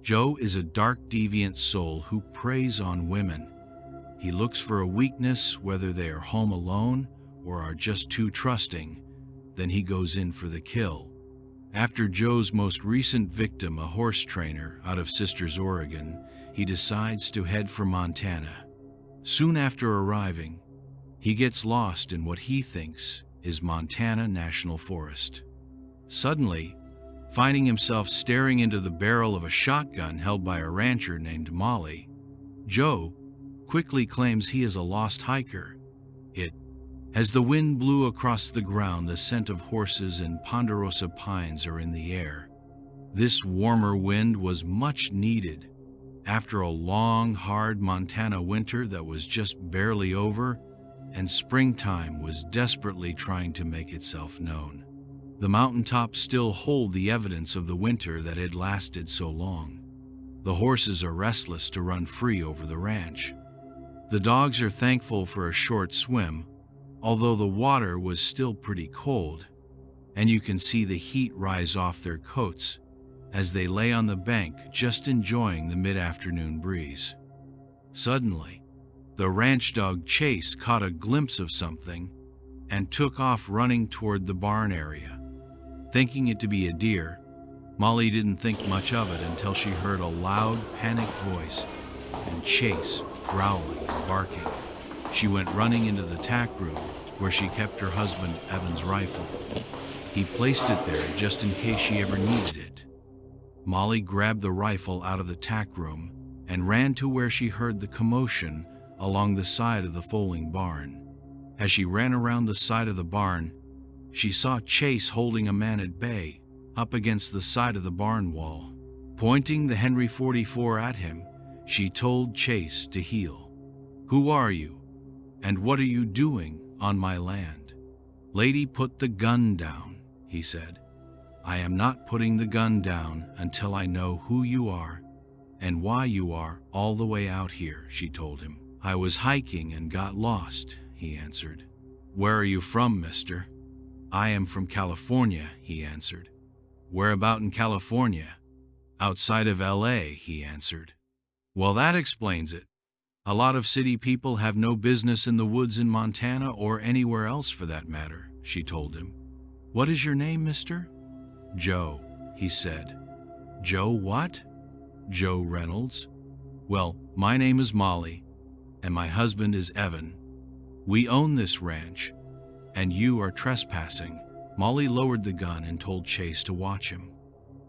Joe is a dark, deviant soul who preys on women. He looks for a weakness, whether they are home alone or are just too trusting, then he goes in for the kill. After Joe's most recent victim, a horse trainer out of Sisters, Oregon, he decides to head for Montana. Soon after arriving, he gets lost in what he thinks is Montana National Forest. Suddenly, finding himself staring into the barrel of a shotgun held by a rancher named Molly, Joe quickly claims he is a lost hiker. As the wind blew across the ground, the scent of horses and ponderosa pines are in the air. This warmer wind was much needed. After a long, hard Montana winter that was just barely over, and springtime was desperately trying to make itself known. The mountaintops still hold the evidence of the winter that had lasted so long. The horses are restless to run free over the ranch. The dogs are thankful for a short swim, although the water was still pretty cold, and you can see the heat rise off their coats as they lay on the bank just enjoying the mid-afternoon breeze. Suddenly, the ranch dog Chase caught a glimpse of something and took off running toward the barn area. Thinking it to be a deer, Molly didn't think much of it until she heard a loud, panicked voice and Chase growling and barking. She went running into the tack room where she kept her husband Evan's rifle. He placed it there just in case she ever needed it. Molly grabbed the rifle out of the tack room and ran to where she heard the commotion along the side of the foaling barn. As she ran around the side of the barn, she saw Chase holding a man at bay up against the side of the barn wall. Pointing the Henry 44 at him, she told Chase to heel. "Who are you? And what are you doing on my land?" "Lady, put the gun down," he said. "I am not putting the gun down until I know who you are and why you are all the way out here," she told him. "I was hiking and got lost," he answered. "Where are you from, mister?" "I am from California," he answered. "Where about in California?" "Outside of LA," he answered. "Well, that explains it. A lot of city people have no business in the woods in Montana or anywhere else for that matter," she told him. "What is your name, mister?" "Joe," he said. "Joe what?" "Joe Reynolds." "Well, my name is Molly, and my husband is Evan. We own this ranch, and you are trespassing." Molly lowered the gun and told Chase to watch him.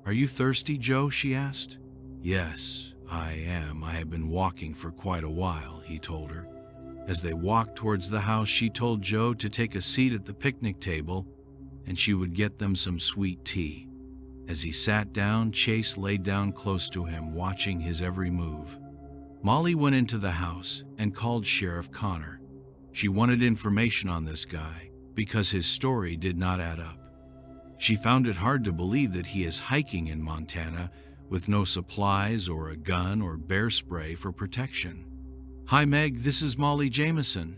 "Are you thirsty, Joe?" she asked. "Yes, I am. I have been walking for quite a while," he told her. As they walked towards the house, she told Joe to take a seat at the picnic table and she would get them some sweet tea. As he sat down, Chase laid down close to him, watching his every move. Molly went into the house and called Sheriff Connor. She wanted information on this guy because his story did not add up. She found it hard to believe that he is hiking in Montana with no supplies or a gun or bear spray for protection. "Hi, Meg, this is Molly Jameson."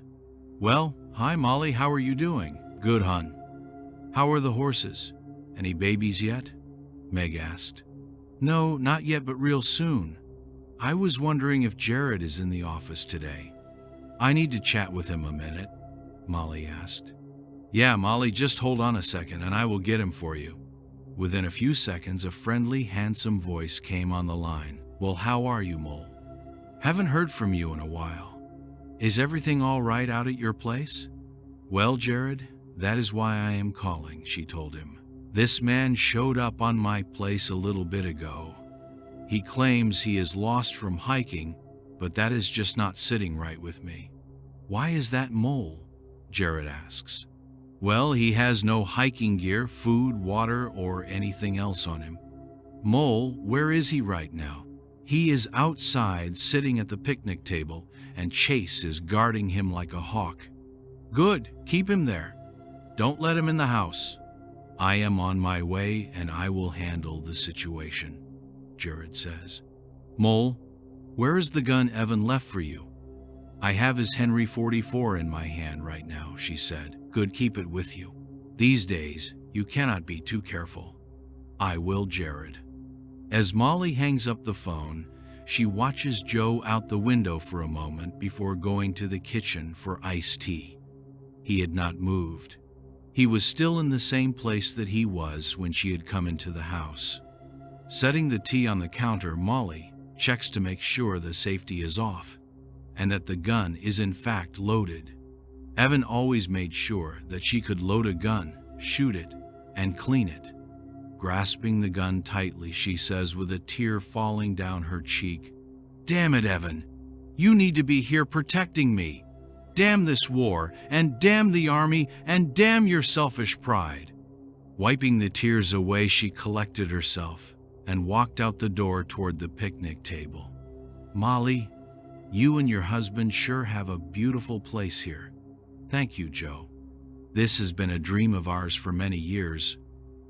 "Well, hi, Molly, how are you doing?" "Good, hon." "How are the horses? Any babies yet?" Meg asked. "No, not yet, but real soon. I was wondering if Jared is in the office today." "I need to chat with him a minute," Molly asked. "Yeah, Molly, just hold on a second and I will get him for you." Within a few seconds, a friendly, handsome voice came on the line. "Well, how are you, Mole? Haven't heard from you in a while. Is everything all right out at your place?" "Well, Jared, that is why I am calling," she told him. "This man showed up on my place a little bit ago. He claims he is lost from hiking, but that is just not sitting right with me." "Why is that, Mole?" Jared asks. "Well, he has no hiking gear, food, water, or anything else on him." "Mole, where is he right now?" "He is outside sitting at the picnic table, and Chase is guarding him like a hawk." "Good, keep him there. Don't let him in the house." "I am on my way and I will handle the situation," Jared says. "Mole, where is the gun Evan left for you?" "I have his Henry 44 in my hand right now," she said. "Good, keep it with you. These days, you cannot be too careful." "I will, Jared." As Molly hangs up the phone, she watches Joe out the window for a moment before going to the kitchen for iced tea. He had not moved. He was still in the same place that he was when she had come into the house. Setting the tea on the counter, Molly checks to make sure the safety is off and that the gun is in fact loaded. Evan always made sure that she could load a gun, shoot it, and clean it. Grasping the gun tightly, she says with a tear falling down her cheek, "Damn it, Evan. You need to be here protecting me. Damn this war, and damn the army, and damn your selfish pride." Wiping the tears away, she collected herself and walked out the door toward the picnic table. "Molly, you and your husband sure have a beautiful place here. Thank you, Joe. This has been a dream of ours for many years,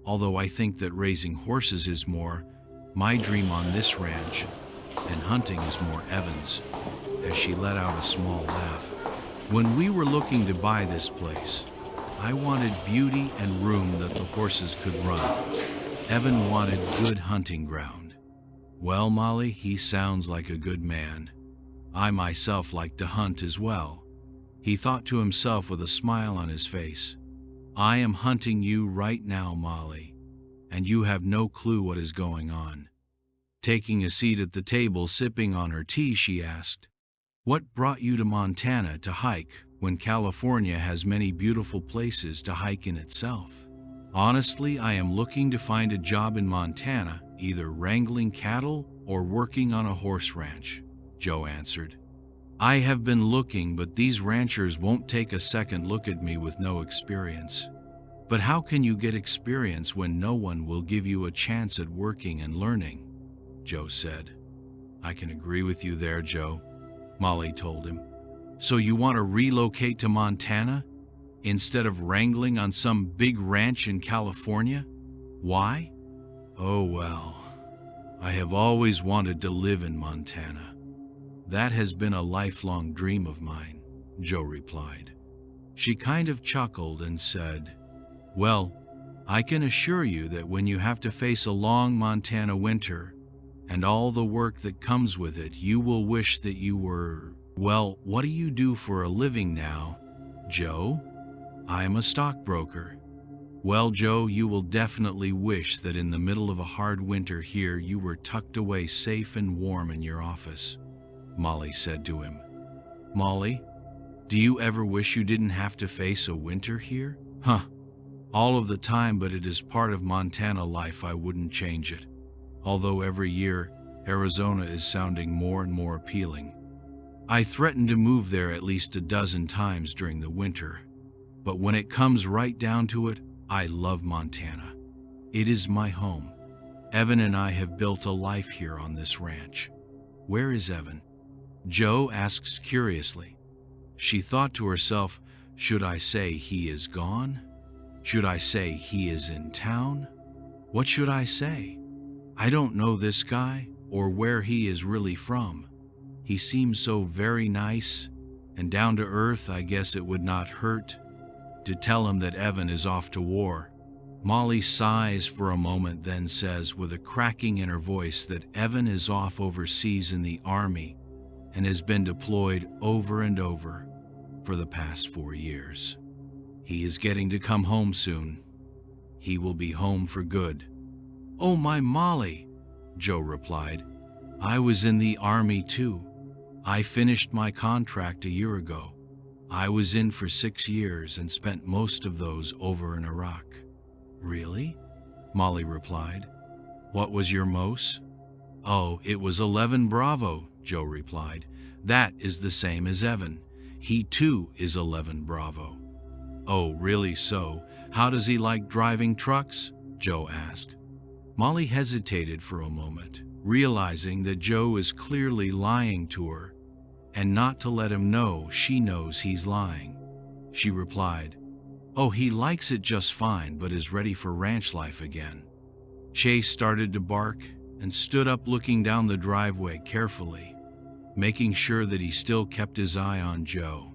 although I think that raising horses is more my dream on this ranch, and hunting is more Evan's," as she let out a small laugh. "When we were looking to buy this place, I wanted beauty and room that the horses could run. Evan wanted good hunting ground. Well, Molly, he sounds like a good man. I myself like to hunt as well," he thought to himself with a smile on his face. "I am hunting you right now, Molly, and you have no clue what is going on." Taking a seat at the table, sipping on her tea, she asked, "What brought you to Montana to hike when California has many beautiful places to hike in itself?" "Honestly, I am looking to find a job in Montana, either wrangling cattle or working on a horse ranch," Joe answered. "I have been looking, but these ranchers won't take a second look at me with no experience." "But how can you get experience when no one will give you a chance at working and learning?" Joe said. "I can agree with you there, Joe," Molly told him. "So you want to relocate to Montana instead of wrangling on some big ranch in California? Why?" "Oh, well, I have always wanted to live in Montana. That has been a lifelong dream of mine," Joe replied. She kind of chuckled and said, "Well, I can assure you that when you have to face a long Montana winter and all the work that comes with it, you will wish that you were, well, what do you do for a living now, Joe?" "I am a stockbroker." "Well, Joe, you will definitely wish that in the middle of a hard winter here you were tucked away safe and warm in your office," Molly said to him. "Molly, do you ever wish you didn't have to face a winter here?" "Huh, all of the time, but it is part of Montana life. I wouldn't change it. Although every year, Arizona is sounding more and more appealing. I threaten to move there at least a dozen times during the winter. But when it comes right down to it, I love Montana. It is my home. Evan and I have built a life here on this ranch." "Where is Evan?" Joe asks curiously. She thought to herself, should I say he is gone? Should I say he is in town? What should I say? I don't know this guy or where he is really from. He seems so very nice and down to earth. I guess it would not hurt to tell him that Evan is off to war. Molly sighs for a moment, then says with a cracking in her voice that Evan is off overseas in the army and has been deployed over and over for the past 4 years. He is getting to come home soon. He will be home for good." "Oh, my Molly," Joe replied. "I was in the army too. I finished my contract a year ago. I was in for 6 years and spent most of those over in Iraq." "Really?" Molly replied. "What was your MOS?" "Oh, it was 11 Bravo, Joe replied. "That is the same as Evan. He too is 11 Bravo." "Oh, really so? How does he like driving trucks?" Joe asked. Molly hesitated for a moment, realizing that Joe is clearly lying to her, and not to let him know she knows he's lying. She replied, "Oh, he likes it just fine, but is ready for ranch life again." Chase started to bark and stood up, looking down the driveway carefully, making sure that he still kept his eye on Joe.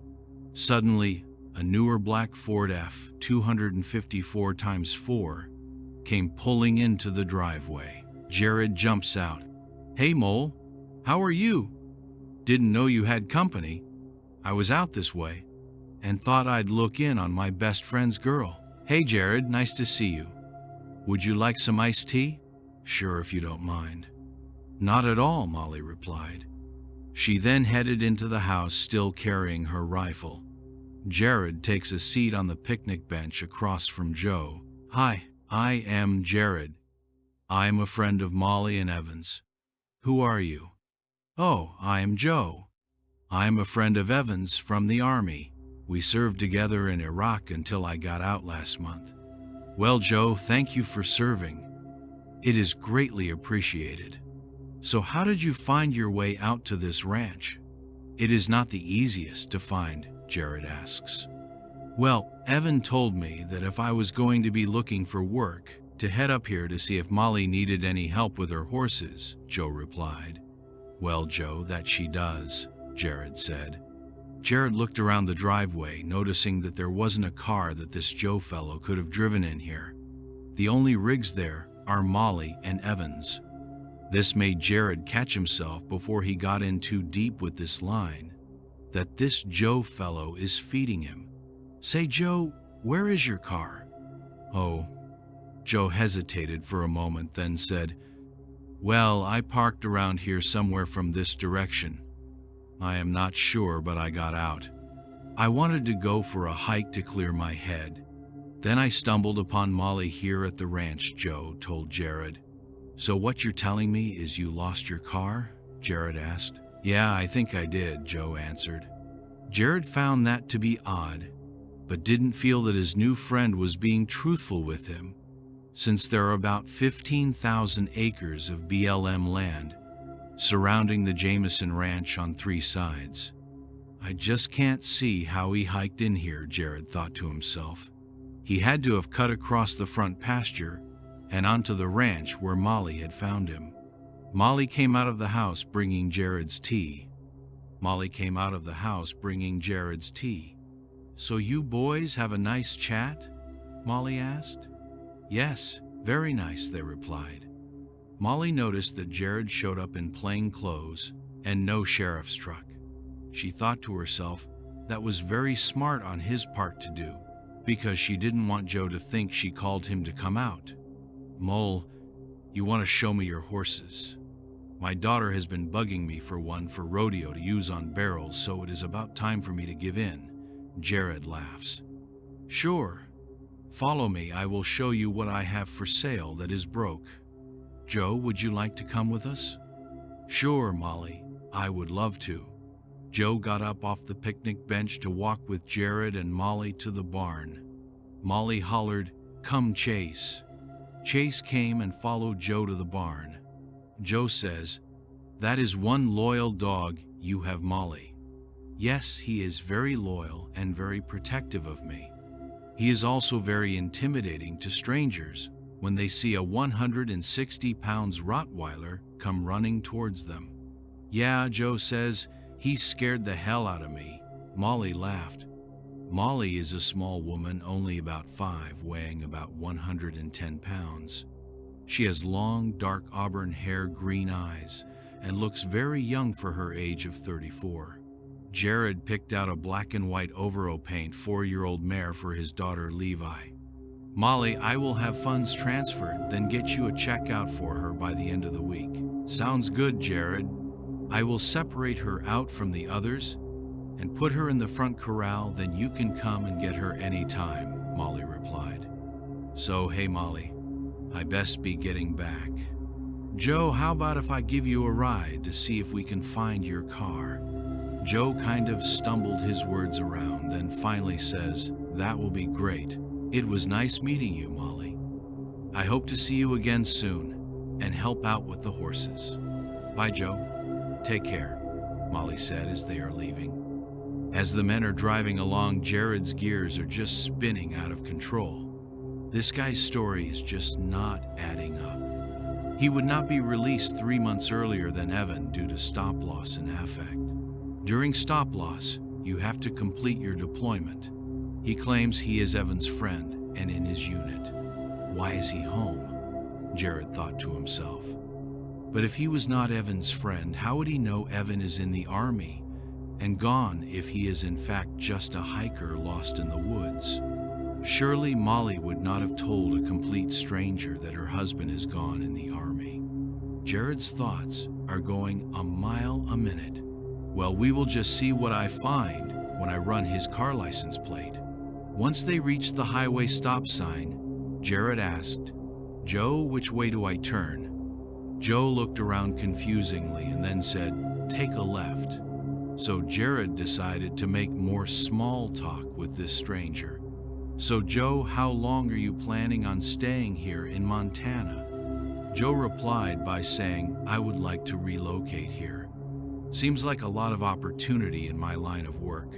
Suddenly, a newer black Ford F-254x4 came pulling into the driveway. Jared jumps out. Hey, Mole. How are you? Didn't know you had company. I was out this way and thought I'd look in on my best friend's girl. Hey, Jared, nice to see you. Would you like some iced tea? Sure, if you don't mind. Not at all, Molly replied. She then headed into the house, still carrying her rifle. Jared takes a seat on the picnic bench across from Joe. Hi, I am Jared. I'm a friend of Molly and Evan's. Who are you? Oh, I am Joe. I'm a friend of Evan's from the army. We served together in Iraq until I got out last month. Well, Joe, thank you for serving. It is greatly appreciated. So how did you find your way out to this ranch? It is not the easiest to find, Jared asks. Well, Evan told me that if I was going to be looking for work, to head up here to see if Molly needed any help with her horses, Joe replied. Well, Joe, that she does, Jared said. Jared looked around the driveway, noticing that there wasn't a car that this Joe fellow could have driven in here. The only rigs there are Molly and Evan's. This made Jared catch himself before he got in too deep with this line, that this Joe fellow is feeding him. Say, Joe, where is your car? Oh, Joe hesitated for a moment, then said, Well, I parked around here somewhere from this direction. I am not sure, but I got out. I wanted to go for a hike to clear my head. Then I stumbled upon Molly here at the ranch, Joe told Jared. So what you're telling me is you lost your car? Jared asked. Yeah, I think I did, Joe answered. Jared found that to be odd, but didn't feel that his new friend was being truthful with him, since there are about 15,000 acres of BLM land surrounding the Jameson Ranch on 3 sides. I just can't see how he hiked in here, Jared thought to himself. He had to have cut across the front pasture and onto the ranch where Molly had found him. Molly came out of the house bringing Jared's tea. So you boys have a nice chat? Molly asked. Yes, very nice, they replied. Molly noticed that Jared showed up in plain clothes and no sheriff's truck. She thought to herself that was very smart on his part to do, because she didn't want Joe to think she called him to come out. Mole, you want to show me your horses? My daughter has been bugging me for one for rodeo to use on barrels, so it is about time for me to give in. Jared laughs. Sure. Follow me, I will show you what I have for sale that is broke. Joe, would you like to come with us? Sure, Molly, I would love to. Joe got up off the picnic bench to walk with Jared and Molly to the barn. Molly hollered, Come, Chase. Chase came and followed Joe to the barn. Joe says, That is one loyal dog you have, Molly. Yes, he is very loyal and very protective of me. He is also very intimidating to strangers when they see a 160-pound Rottweiler come running towards them. Yeah, Joe says, he scared the hell out of me. Molly laughed. Molly is a small woman, only about 5, weighing about 110 pounds. She has long, dark auburn hair, green eyes, and looks very young for her age of 34. Jared picked out a black and white Overo paint 4-year-old mare for his daughter Levi. Molly, I will have funds transferred, then get you a check out for her by the end of the week. Sounds good, Jared. I will separate her out from the others and put her in the front corral, then you can come and get her anytime, Molly replied. So, hey Molly, I best be getting back. Joe, how about if I give you a ride to see if we can find your car? Joe kind of stumbled his words around, then finally says, That will be great. It was nice meeting you, Molly. I hope to see you again soon and help out with the horses. Bye, Joe. Take care, Molly said as they are leaving. As the men are driving along, Jared's gears are just spinning out of control. This guy's story is just not adding up. He would not be released 3 months earlier than Evan due to stop loss and affect. During stop loss, you have to complete your deployment. He claims he is Evan's friend and in his unit. Why is he home? Jared thought to himself. But if he was not Evan's friend, how would he know Evan is in the army and gone if he is in fact just a hiker lost in the woods? Surely Molly would not have told a complete stranger that her husband is gone in the army. Jared's thoughts are going a mile a minute. Well, we will just see what I find when I run his car license plate. Once they reached the highway stop sign, Jared asked, "Joe, which way do I turn?" Joe looked around confusingly and then said, "Take a left." So Jared decided to make more small talk with this stranger. "So Joe, how long are you planning on staying here in Montana?" Joe replied by saying, "I would like to relocate here. Seems like a lot of opportunity in my line of work."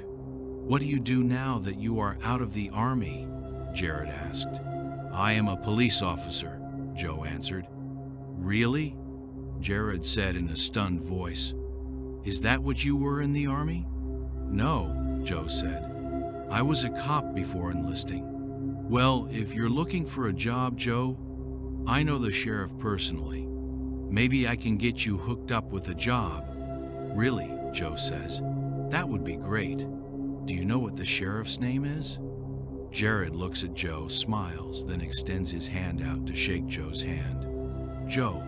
"What do you do now that you are out of the army?" Jared asked. "I am a police officer," Joe answered. "Really?" Jared said in a stunned voice. "Is that what you were in the army?" "No," Joe said. "I was a cop before enlisting." "Well, if you're looking for a job, Joe, I know the sheriff personally. Maybe I can get you hooked up with a job." "Really?" Joe says. "That would be great. Do you know what the sheriff's name is?" Jared looks at Joe, smiles, then extends his hand out to shake Joe's hand. "Joe,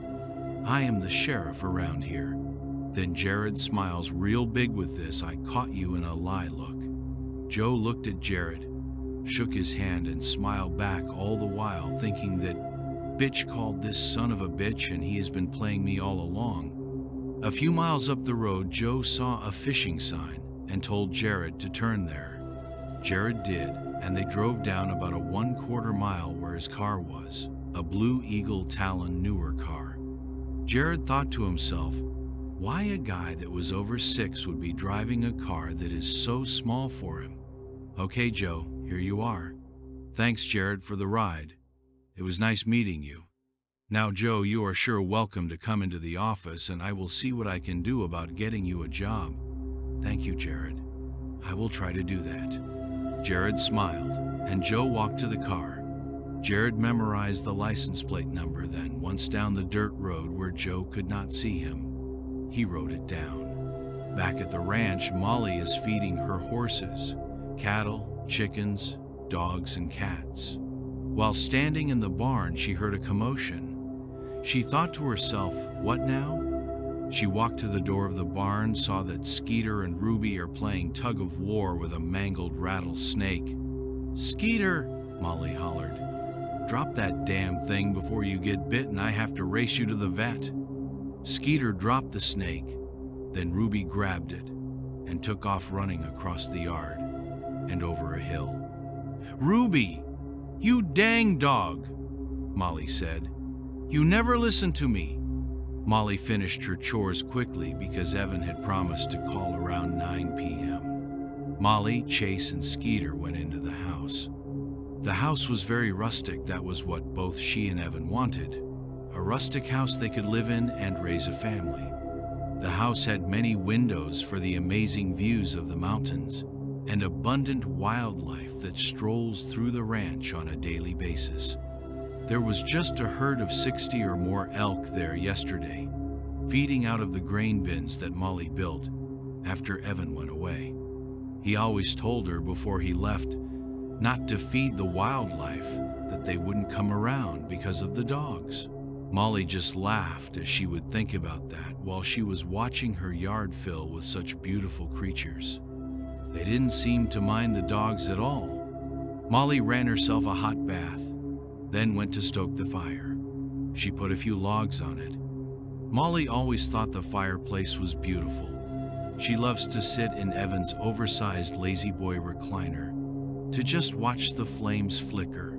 I am the sheriff around here." Then Jared smiles real big with this "I caught you in a lie" look. Joe looked at Jared, shook his hand and smiled back, all the while thinking that bitch called this son of a bitch and he has been playing me all along. A few miles up the road, Joe saw a fishing sign and told Jared to turn there. Jared did, and they drove down about a 1/4 mile where his car was, a Blue Eagle Talon newer car. Jared thought to himself, why a guy that was over 6 would be driving a car that is so small for him? "Okay, Joe, here you are. Thanks, Jared, for the ride. It was nice meeting you. Now, Joe, you are sure welcome to come into the office, and I will see what I can do about getting you a job." "Thank you, Jared. I will try to do that." Jared smiled, and Joe walked to the car. Jared memorized the license plate number, then, once down the dirt road where Joe could not see him, he wrote it down. Back at the ranch, Molly is feeding her horses, cattle, chickens, dogs, and cats. While standing in the barn, she heard a commotion. She thought to herself, what now? She walked to the door of the barn, saw that Skeeter and Ruby are playing tug of war with a mangled rattlesnake. "Skeeter," Molly hollered, "drop that damn thing before you get bit and I have to race you to the vet." Skeeter dropped the snake, then Ruby grabbed it and took off running across the yard and over a hill. "Ruby, you dang dog," Molly said. "You never listen to me." Molly finished her chores quickly because Evan had promised to call around 9 p.m. Molly, Chase, and Skeeter went into the house. The house was very rustic. That was what both she and Evan wanted. A rustic house they could live in and raise a family. The house had many windows for the amazing views of the mountains and abundant wildlife that strolls through the ranch on a daily basis. There was just a herd of 60 or more elk there yesterday, feeding out of the grain bins that Molly built after Evan went away. He always told her before he left not to feed the wildlife, that they wouldn't come around because of the dogs. Molly just laughed as she would think about that while she was watching her yard fill with such beautiful creatures. They didn't seem to mind the dogs at all. Molly ran herself a hot bath, then went to stoke the fire. She put a few logs on it. Molly always thought the fireplace was beautiful. She loves to sit in Evan's oversized lazy boy recliner to just watch the flames flicker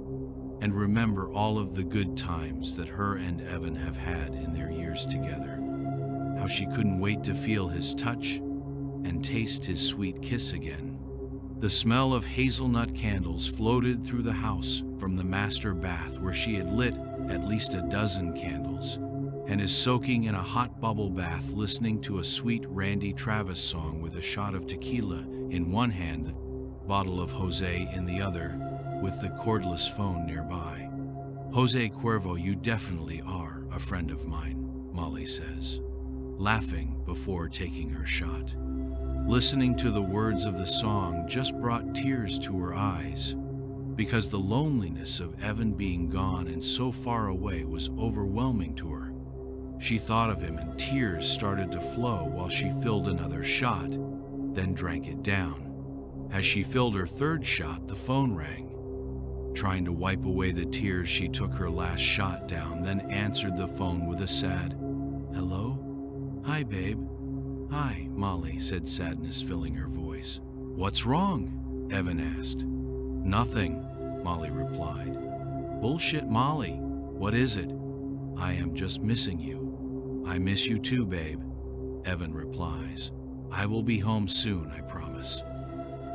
and remember all of the good times that her and Evan have had in their years together. How she couldn't wait to feel his touch and taste his sweet kiss again. The smell of hazelnut candles floated through the house from the master bath where she had lit at least a dozen candles and is soaking in a hot bubble bath listening to a sweet Randy Travis song with a shot of tequila in one hand, the bottle of Jose in the other, with the cordless phone nearby. "Jose Cuervo, you definitely are a friend of mine," Molly says, laughing before taking her shot. Listening to the words of the song just brought tears to her eyes, because the loneliness of Evan being gone and so far away was overwhelming to her. She thought of him and tears started to flow while she filled another shot, then drank it down. As she filled her third shot, the phone rang. Trying to wipe away the tears, she took her last shot down, then answered the phone with a sad, "Hello? Hi, babe." "Hi," Molly said, sadness filling her voice. "What's wrong?" Evan asked. "Nothing," Molly replied. "Bullshit, Molly. What is it?" "I am just missing you." "I miss you too, babe," Evan replies. "I will be home soon, I promise.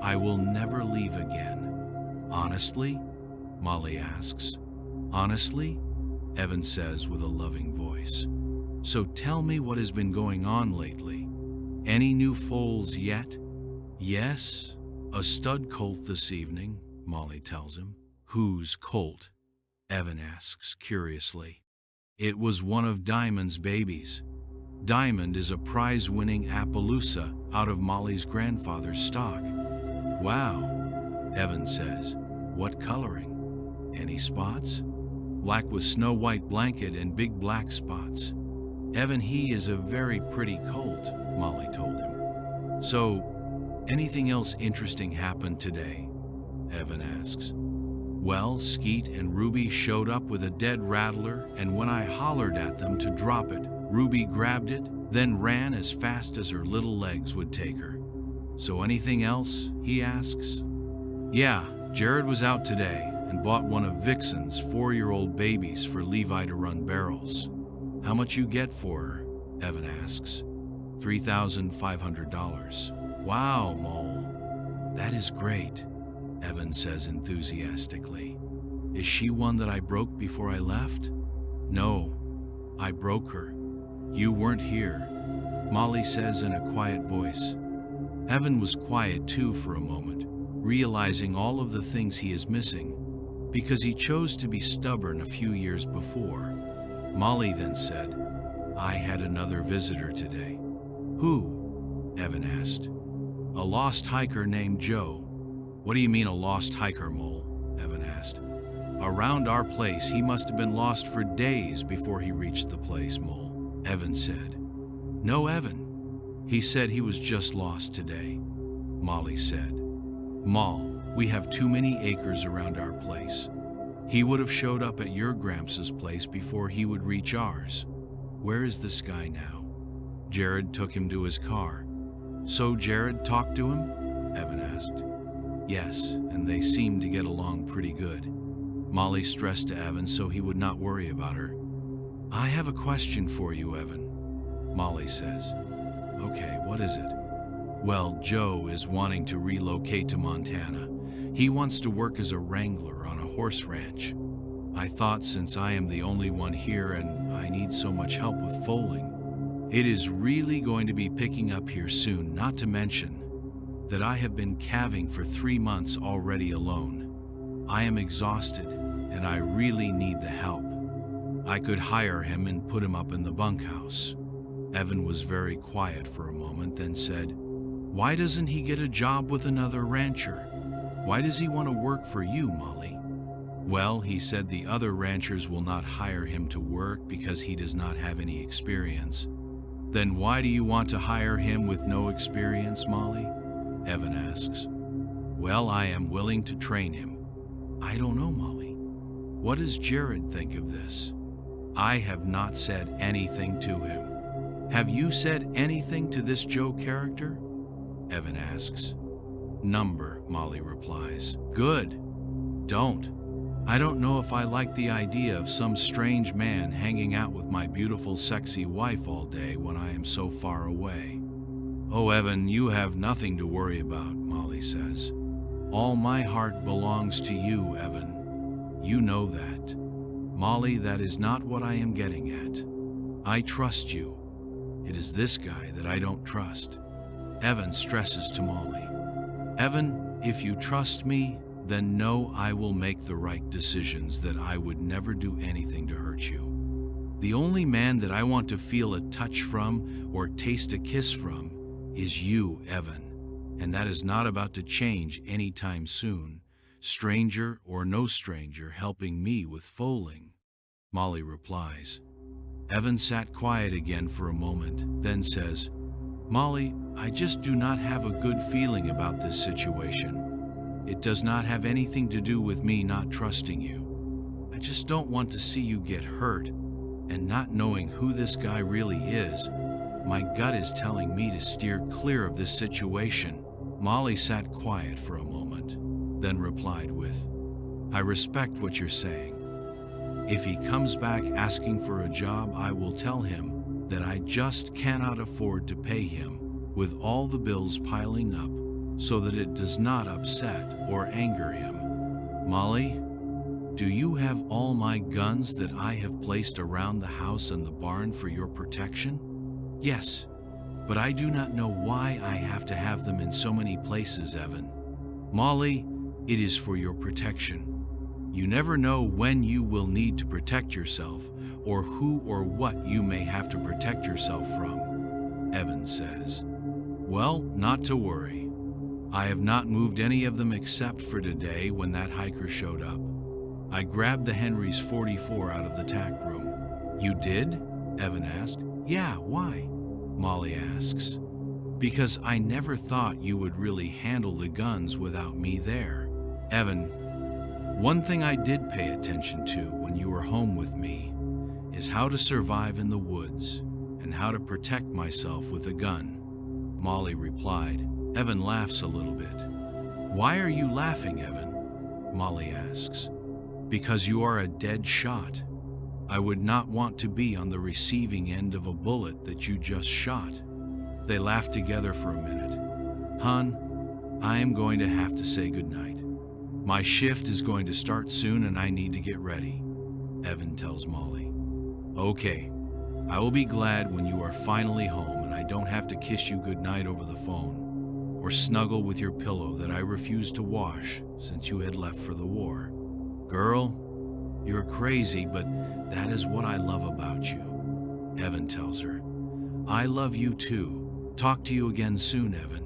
I will never leave again." "Honestly?" Molly asks. "Honestly?" Evan says with a loving voice. "So tell me what has been going on lately. Any new foals yet?" "Yes, a stud colt this evening," Molly tells him. "Whose colt?" Evan asks curiously. "It was one of Diamond's babies. Diamond is a prize-winning Appaloosa out of Molly's grandfather's stock." "Wow," Evan says. "What coloring? Any spots?" "Black with snow-white blanket and big black spots." "Evan, he is a very pretty colt," Molly told him. "So, anything else interesting happened today?" Evan asks. "Well, Skeet and Ruby showed up with a dead rattler, and when I hollered at them to drop it, Ruby grabbed it, then ran as fast as her little legs would take her." "So anything else?" he asks. "Yeah, Jared was out today and bought one of Vixen's 4-year-old babies for Levi to run barrels." "How much you get for her?" Evan asks. $3,500. "Wow, Mole. That is great," Evan says enthusiastically. "Is she one that I broke before I left?" "No, I broke her. You weren't here," Molly says in a quiet voice. Evan was quiet too for a moment, realizing all of the things he is missing, because he chose to be stubborn a few years before. Molly then said, "I had another visitor today." "Who?" Evan asked. "A lost hiker named Joe." "What do you mean a lost hiker, Mole?" Evan asked. "Around our place, he must have been lost for days before he reached the place, Mole," Evan said. "No, Evan. He said he was just lost today," Molly said. "Moll, we have too many acres around our place. He would have showed up at your Gramps' place before he would reach ours. Where is this guy now?" "Jared took him to his car." "So Jared talked to him?" Evan asked. "Yes, and they seemed to get along pretty good." Molly stressed to Evan so he would not worry about her. "I have a question for you, Evan," Molly says. "Okay, what is it?" "Well, Joe is wanting to relocate to Montana. He wants to work as a wrangler on a horse ranch. I thought, since I am the only one here and I need so much help with foaling, it is really going to be picking up here soon, not to mention that I have been calving for 3 months already alone. I am exhausted and I really need the help. I could hire him and put him up in the bunkhouse." Evan was very quiet for a moment, then said, "Why doesn't he get a job with another rancher? Why does he want to work for you, Molly?" "Well," he said, "the other ranchers will not hire him to work because he does not have any experience." "Then why do you want to hire him with no experience, Molly?" Evan asks. "Well, I am willing to train him." "I don't know, Molly. What does Jared think of this?" "I have not said anything to him." "Have you said anything to this Joe character?" Evan asks. "Number," Molly replies. "Good. Don't. I don't know if I like the idea of some strange man hanging out with my beautiful, sexy wife all day when I am so far away." "Oh, Evan, you have nothing to worry about," Molly says. "All my heart belongs to you, Evan. You know that." "Molly, that is not what I am getting at. I trust you. It is this guy that I don't trust." Evan stresses to Molly. "Evan, if you trust me, then know I will make the right decisions, that I would never do anything to hurt you." The only man that I want to feel a touch from or taste a kiss from is you, Evan. And that is not about to change anytime soon, stranger or no stranger helping me with foaling. Molly replies. Evan sat quiet again for a moment, then says, Molly, I just do not have a good feeling about this situation. It does not have anything to do with me not trusting you. I just don't want to see you get hurt, and not knowing who this guy really is, my gut is telling me to steer clear of this situation. Molly sat quiet for a moment, then replied with, I respect what you're saying. If he comes back asking for a job, I will tell him that I just cannot afford to pay him with all the bills piling up so that it does not upset or anger him. Molly, do you have all my guns that I have placed around the house and the barn for your protection? Yes, but I do not know why I have to have them in so many places, Evan. Molly, it is for your protection. You never know when you will need to protect yourself or who or what you may have to protect yourself from, Evan says. Well, not to worry. I have not moved any of them except for today when that hiker showed up. I grabbed the Henry's 44 out of the tack room. You did? Evan asked. Yeah, why? Molly asks. Because I never thought you would really handle the guns without me there. Evan, one thing I did pay attention to when you were home with me is how to survive in the woods and how to protect myself with a gun. Molly replied. Evan laughs a little bit. Why are you laughing, Evan? Molly asks. Because you are a dead shot. I would not want to be on the receiving end of a bullet that you just shot. They laughed together for a minute. Hon, I am going to have to say goodnight. My shift is going to start soon and I need to get ready, Evan tells Molly. Okay, I will be glad when you are finally home and I don't have to kiss you goodnight over the phone or snuggle with your pillow that I refused to wash since you had left for the war. Girl, you're crazy, but that is what I love about you, Evan tells her. I love you too. Talk to you again soon, Evan.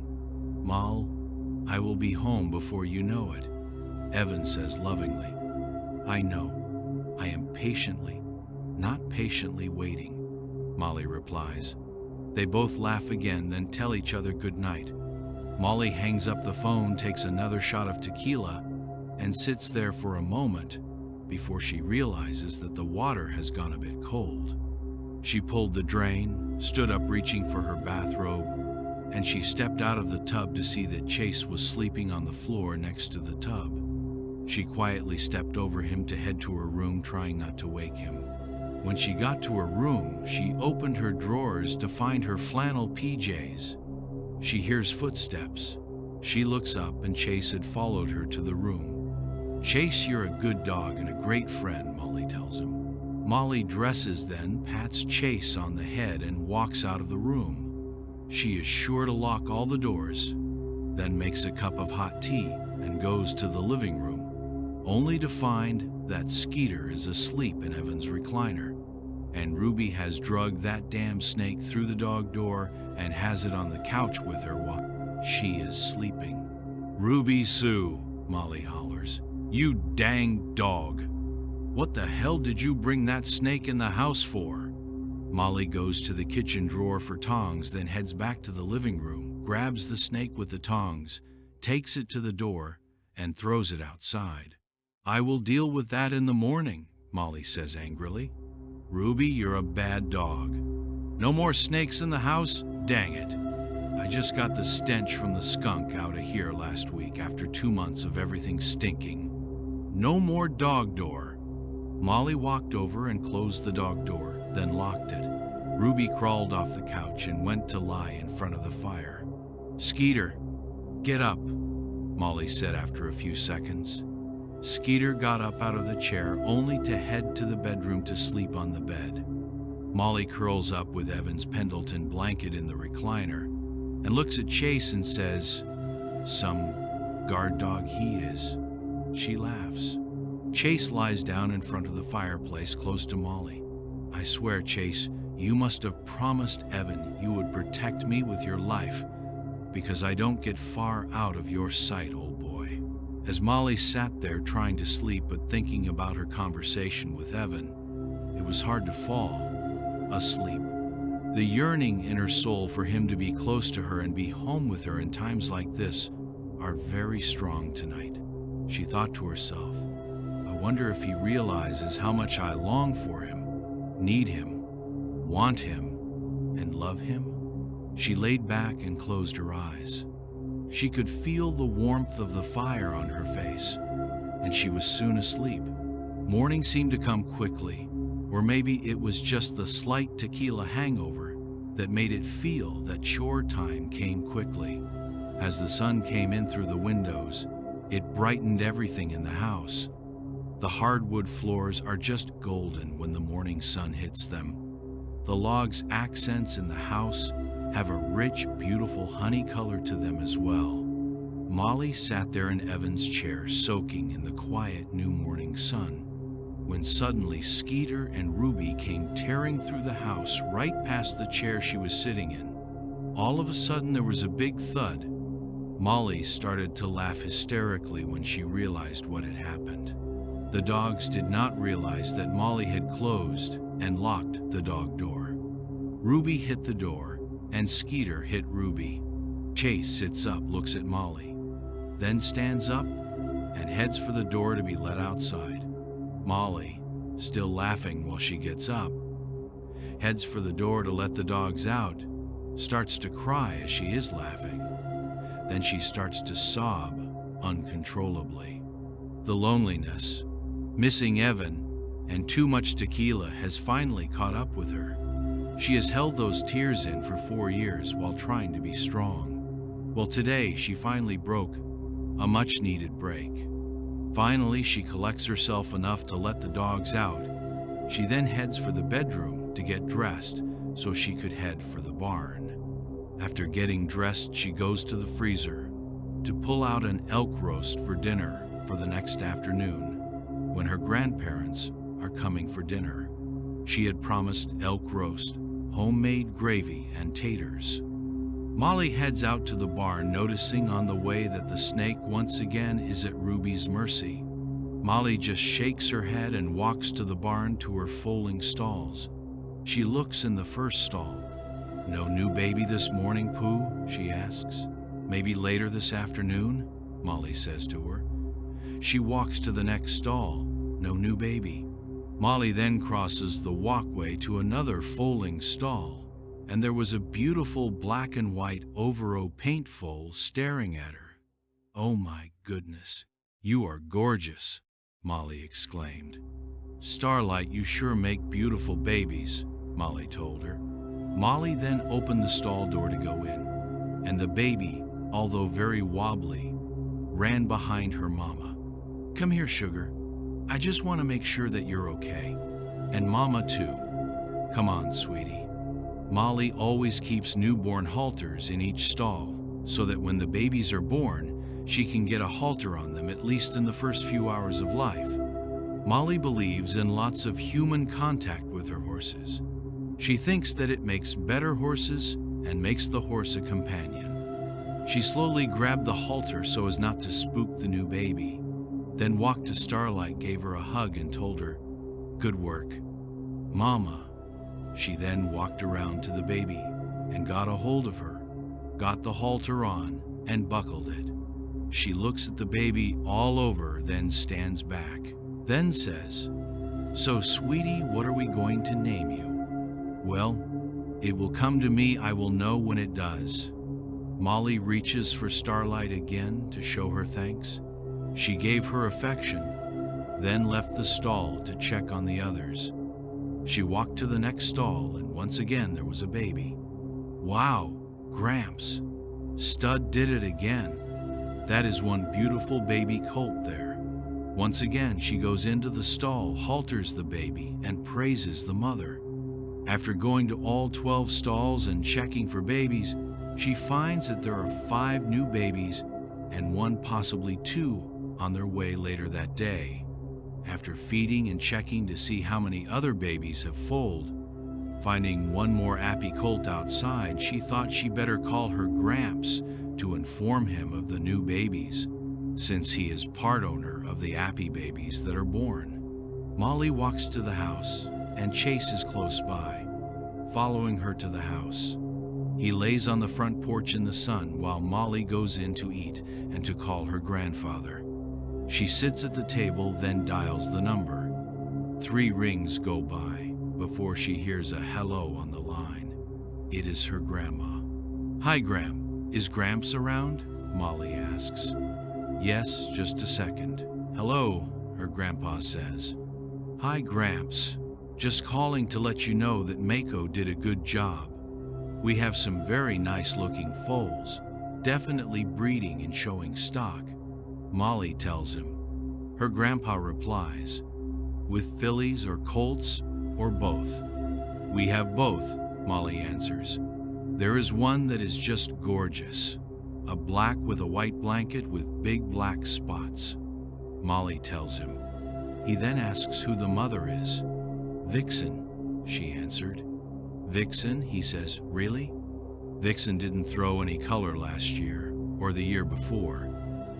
Moll, I will be home before you know it, Evan says lovingly. I know. I am patiently, not patiently waiting, Molly replies. They both laugh again, then tell each other good night. Molly hangs up the phone, takes another shot of tequila, and sits there for a moment before she realizes that the water has gone a bit cold. She pulled the drain, stood up reaching for her bathrobe, and she stepped out of the tub to see that Chase was sleeping on the floor next to the tub. She quietly stepped over him to head to her room, trying not to wake him. When she got to her room, she opened her drawers to find her flannel PJs. She hears footsteps. She looks up and Chase had followed her to the room. Chase, you're a good dog and a great friend, Molly tells him. Molly dresses then, pats Chase on the head and walks out of the room. She is sure to lock all the doors, then makes a cup of hot tea and goes to the living room, only to find that Skeeter is asleep in Evan's recliner, and Ruby has drugged that damn snake through the dog door and has it on the couch with her while she is sleeping. Ruby Sue, Molly hollers. You dang dog. What the hell did you bring that snake in the house for? Molly goes to the kitchen drawer for tongs, then heads back to the living room, grabs the snake with the tongs, takes it to the door, and throws it outside. I will deal with that in the morning, Molly says angrily. Ruby, you're a bad dog. No more snakes in the house? Dang it. I just got the stench from the skunk out of here last week after 2 months of everything stinking. No more dog door. Molly walked over and closed the dog door, then locked it. Ruby crawled off the couch and went to lie in front of the fire. Skeeter, get up, Molly said after a few seconds. Skeeter got up out of the chair only to head to the bedroom to sleep on the bed. Molly curls up with Evan's Pendleton blanket in the recliner and looks at Chase and says, some guard dog he is. She laughs. Chase lies down in front of the fireplace close to Molly. I swear, Chase, you must have promised Evan you would protect me with your life, because I don't get far out of your sight, old boy." As Molly sat there trying to sleep but thinking about her conversation with Evan, it was hard to fall asleep. The yearning in her soul for him to be close to her and be home with her in times like this are very strong tonight. She thought to herself, "I wonder if he realizes how much I long for him, need him, want him, and love him." She laid back and closed her eyes. She could feel the warmth of the fire on her face, and she was soon asleep. Morning seemed to come quickly, or maybe it was just the slight tequila hangover that made it feel that chore time came quickly. As the sun came in through the windows, it brightened everything in the house. The hardwood floors are just golden when the morning sun hits them. The logs' accents in the house have a rich, beautiful honey color to them as well. Molly sat there in Evan's chair, soaking in the quiet new morning sun, when suddenly Skeeter and Ruby came tearing through the house right past the chair she was sitting in. All of a sudden there was a big thud. Molly started to laugh hysterically when she realized what had happened. The dogs did not realize that Molly had closed and locked the dog door. Ruby hit the door, and Skeeter hit Ruby. Chase sits up, looks at Molly, then stands up and heads for the door to be let outside. Molly, still laughing while she gets up, heads for the door to let the dogs out, starts to cry as she is laughing. Then she starts to sob uncontrollably. The loneliness, missing Evan, and too much tequila has finally caught up with her. She has held those tears in for 4 years while trying to be strong. Well, today she finally broke a much-needed break. Finally, she collects herself enough to let the dogs out. She then heads for the bedroom to get dressed so she could head for the barn. After getting dressed, she goes to the freezer to pull out an elk roast for dinner for the next afternoon, when her grandparents are coming for dinner. She had promised elk roast, homemade gravy, and taters. Molly heads out to the barn, noticing on the way that the snake once again is at Ruby's mercy. Molly just shakes her head and walks to the barn to her foaling stalls. She looks in the first stall. "No new baby this morning, Pooh?" she asks. "Maybe later this afternoon?" Molly says to her. She walks to the next stall. No new baby. Molly then crosses the walkway to another foaling stall, and there was a beautiful black and white Overo paint foal staring at her. "Oh my goodness, you are gorgeous," Molly exclaimed. "Starlight, you sure make beautiful babies," Molly told her. Molly then opened the stall door to go in, and the baby, although very wobbly, ran behind her mama. "Come here, sugar. I just want to make sure that you're okay. And mama too. Come on, sweetie." Molly always keeps newborn halters in each stall, so that when the babies are born, she can get a halter on them at least in the first few hours of life. Molly believes in lots of human contact with her horses. She thinks that it makes better horses and makes the horse a companion. She slowly grabbed the halter so as not to spook the new baby, then walked to Starlight, gave her a hug, and told her, "Good work, Mama." She then walked around to the baby and got a hold of her, got the halter on, and buckled it. She looks at the baby all over, then stands back, then says, "So, sweetie, what are we going to name you?" "Well, it will come to me. I will know when it does." Molly reaches for Starlight again to show her thanks. She gave her affection, then left the stall to check on the others. She walked to the next stall, and once again there was a baby. "Wow, Gramps, Stud did it again. That is one beautiful baby colt there." Once again she goes into the stall, halters the baby, and praises the mother. After going to all 12 stalls and checking for babies, she finds that there are 5 new babies and 1, possibly 2, on their way later that day. After feeding and checking to see how many other babies have foaled, Finding one more Appy colt outside, she thought she better call her Gramps to inform him of the new babies, since he is part owner of the Appy babies that are born. Molly walks to the house, and Chase is close by, following her to the house. He lays on the front porch in the sun while Molly goes in to eat and to call her grandfather. She sits at the table, then dials the number. 3 rings go by before she hears a hello on the line. It is her grandma. "Hi, Gram. Is Gramps around?" Molly asks. "Yes, just a second." "Hello," her grandpa says. "Hi, Gramps. Just calling to let you know that Mako did a good job. We have some very nice-looking foals, definitely breeding and showing stock," Molly tells him. Her grandpa replies, "With fillies or colts, or both?" "We have both," Molly answers. "There is one that is just gorgeous, a black with a white blanket with big black spots," Molly tells him. He then asks who the mother is. "Vixen," she answered. "Vixen?" he says. "Really?" "Vixen didn't throw any color last year, or the year before."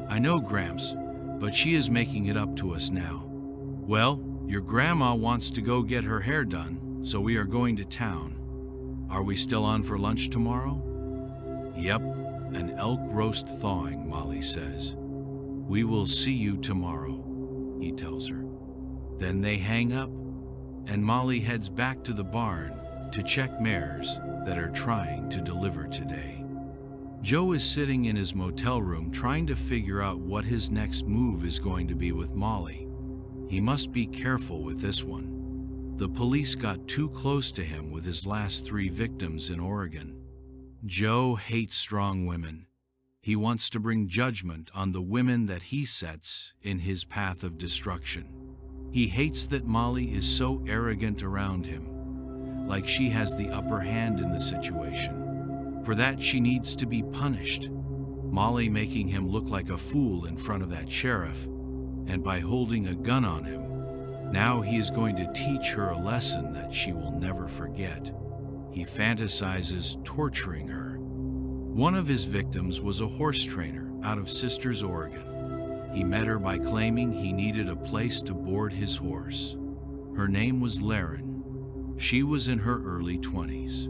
"I know, Gramps, but she is making it up to us now." "Well, your grandma wants to go get her hair done, so we are going to town. Are we still on for lunch tomorrow?" "Yep, an elk roast thawing," Molly says. "We will see you tomorrow," he tells her. Then they hang up, and Molly heads back to the barn to check mares that are trying to deliver today. Joe is sitting in his motel room trying to figure out what his next move is going to be with Molly. He must be careful with this one. The police got too close to him with his last 3 victims in Oregon. Joe hates strong women. He wants to bring judgment on the women that he sets in his path of destruction. He hates that Molly is so arrogant around him, like she has the upper hand in the situation. For that, she needs to be punished. Molly making him look like a fool in front of that sheriff, and by holding a gun on him, now he is going to teach her a lesson that she will never forget. He fantasizes torturing her. One of his victims was a horse trainer out of Sisters, Oregon. He met her by claiming he needed a place to board his horse. Her name was Laren. She was in her early 20s.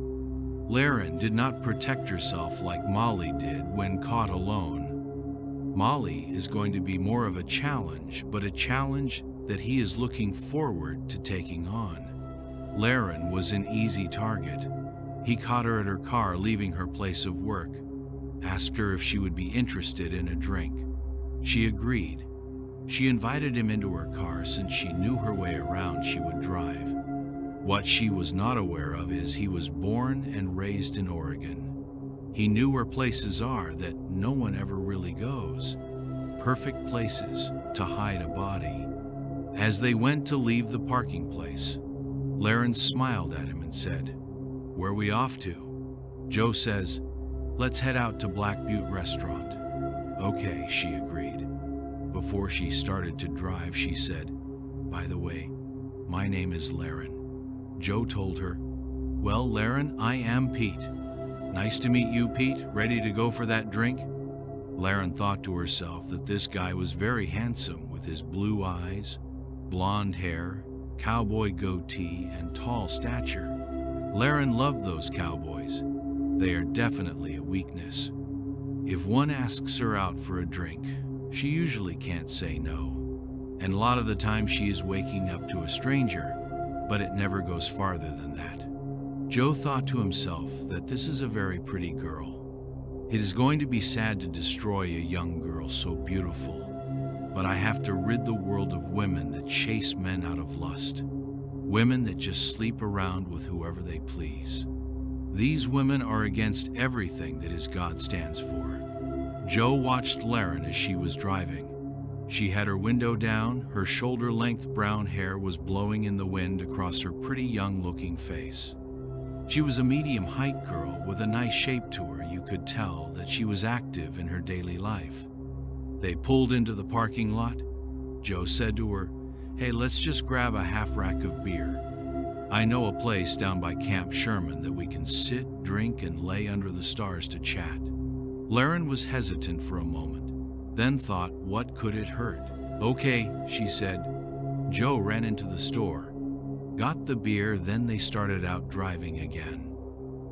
Laren did not protect herself like Molly did when caught alone. Molly is going to be more of a challenge, but a challenge that he is looking forward to taking on. Laren was an easy target. He caught her at her car leaving her place of work, asked her if she would be interested in a drink. She agreed. She invited him into her car since she knew her way around she would drive. What she was not aware of is he was born and raised in Oregon. He knew where places are that no one ever really goes. Perfect places to hide a body. As they went to leave the parking place, Laren smiled at him and said, "Where are we off to?" Joe says, "Let's head out to Black Butte Restaurant." "Okay," she agreed. Before she started to drive, she said, "By the way, my name is Laren." Joe told her, "Well, Laren, I am Pete. Nice to meet you, Pete. Ready to go for that drink?" Laren thought to herself that this guy was very handsome with his blue eyes, blonde hair, cowboy goatee, and tall stature. Laren loved those cowboys. They are definitely a weakness. If one asks her out for a drink, she usually can't say no. And a lot of the time she is waking up to a stranger, but it never goes farther than that. Joe thought to himself that this is a very pretty girl. It is going to be sad to destroy a young girl so beautiful, but I have to rid the world of women that chase men out of lust. Women that just sleep around with whoever they please. These women are against everything that his God stands for. Joe watched Laren as she was driving. She had her window down, her shoulder-length brown hair was blowing in the wind across her pretty young-looking face. She was a medium-height girl with a nice shape to her. You could tell that she was active in her daily life. They pulled into the parking lot. Joe said to her, "Hey, let's just grab a half rack of beer." I know a place down by Camp Sherman that we can sit, drink, and lay under the stars to chat. Laren was hesitant for a moment, then thought, what could it hurt? Okay, she said. Joe ran into the store, got the beer, then they started out driving again.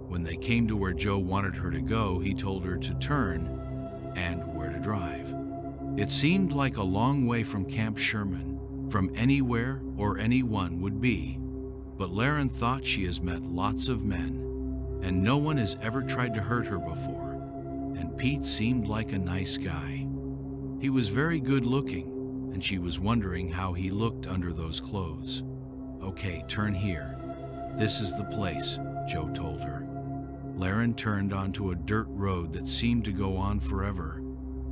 When they came to where Joe wanted her to go, he told her to turn and where to drive. It seemed like a long way from Camp Sherman, from anywhere or anyone would be, but Laren thought she has met lots of men, and no one has ever tried to hurt her before, and Pete seemed like a nice guy. He was very good looking, and she was wondering how he looked under those clothes. Okay, turn here. This is the place, Joe told her. Laren turned onto a dirt road that seemed to go on forever,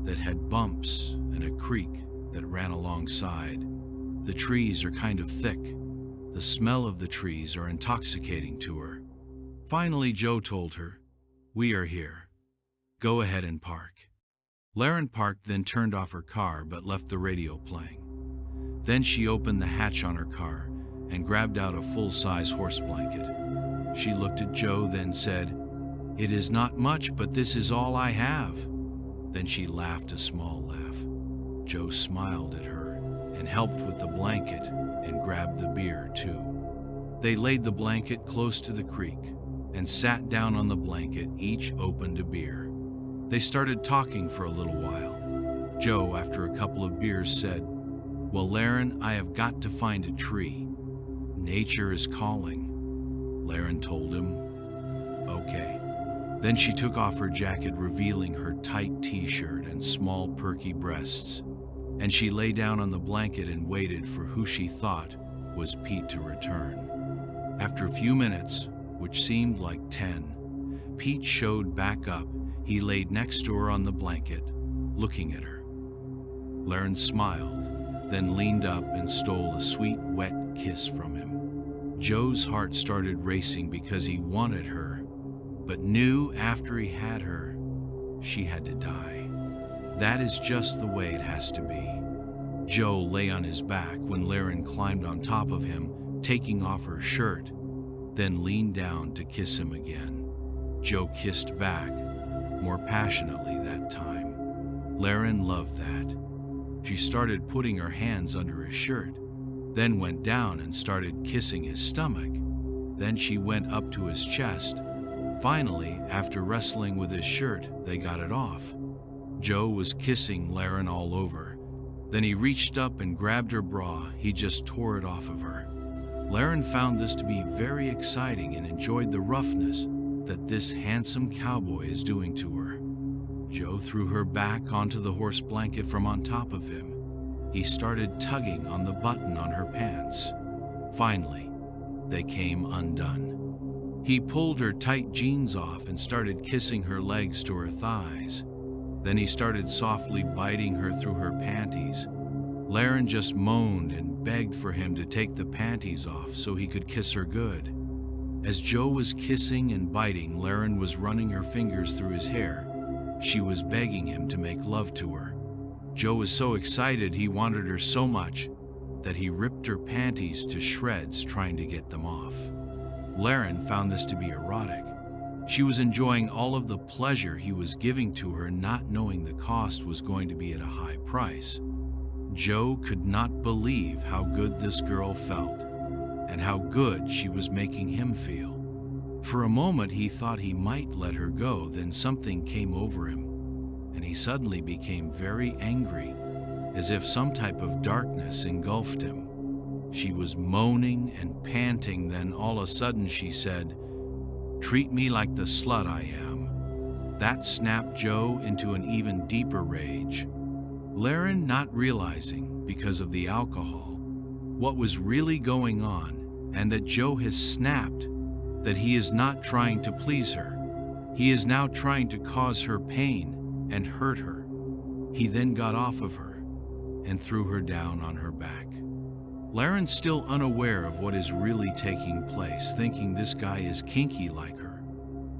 that had bumps and a creek that ran alongside. The trees are kind of thick. The smell of the trees are intoxicating to her. Finally, Joe told her, we are here. Go ahead and park. Laren parked, then turned off her car but left the radio playing. Then she opened the hatch on her car and grabbed out a full-size horse blanket. She looked at Joe, then said, it is not much, but this is all I have. Then she laughed a small laugh. Joe smiled at her and helped with the blanket and grabbed the beer too. They laid the blanket close to the creek and sat down on the blanket, each opened a beer. They started talking for a little while. Joe, after a couple of beers, said, well, Laren, I have got to find a tree. Nature is calling. Laren told him, okay. Then she took off her jacket, revealing her tight t-shirt and small perky breasts, and she lay down on the blanket and waited for who she thought was Pete to return. After a few minutes, which seemed like 10, Pete showed back up. He laid next to her on the blanket, looking at her. Laren smiled, then leaned up and stole a sweet, wet kiss from him. Joe's heart started racing because he wanted her, but knew after he had her, she had to die. That is just the way it has to be. Joe lay on his back when Laren climbed on top of him, taking off her shirt, then leaned down to kiss him again. Joe kissed back, more passionately that time. Laren loved that. She started putting her hands under his shirt, then went down and started kissing his stomach. Then she went up to his chest. Finally, after wrestling with his shirt, they got it off. Joe was kissing Laren all over. Then he reached up and grabbed her bra. He just tore it off of her. Laren found this to be very exciting and enjoyed the roughness that this handsome cowboy is doing to her. Joe threw her back onto the horse blanket from on top of him. He started tugging on the button on her pants. Finally, they came undone. He pulled her tight jeans off and started kissing her legs to her thighs. Then he started softly biting her through her panties. Laren just moaned and begged for him to take the panties off so he could kiss her good. As Joe was kissing and biting, Laren was running her fingers through his hair. She was begging him to make love to her. Joe was so excited, he wanted her so much that he ripped her panties to shreds trying to get them off. Laren found this to be erotic. She was enjoying all of the pleasure he was giving to her, not knowing the cost was going to be at a high price. Joe could not believe how good this girl felt and how good she was making him feel. For a moment he thought he might let her go, then something came over him, and he suddenly became very angry, as if some type of darkness engulfed him. She was moaning and panting, then all of a sudden she said, "Treat me like the slut I am." That snapped Joe into an even deeper rage. Laren, not realizing, because of the alcohol, what was really going on, and that Joe has snapped, that he is not trying to please her. He is now trying to cause her pain and hurt her. He then got off of her and threw her down on her back. Laren's still unaware of what is really taking place, thinking this guy is kinky like her.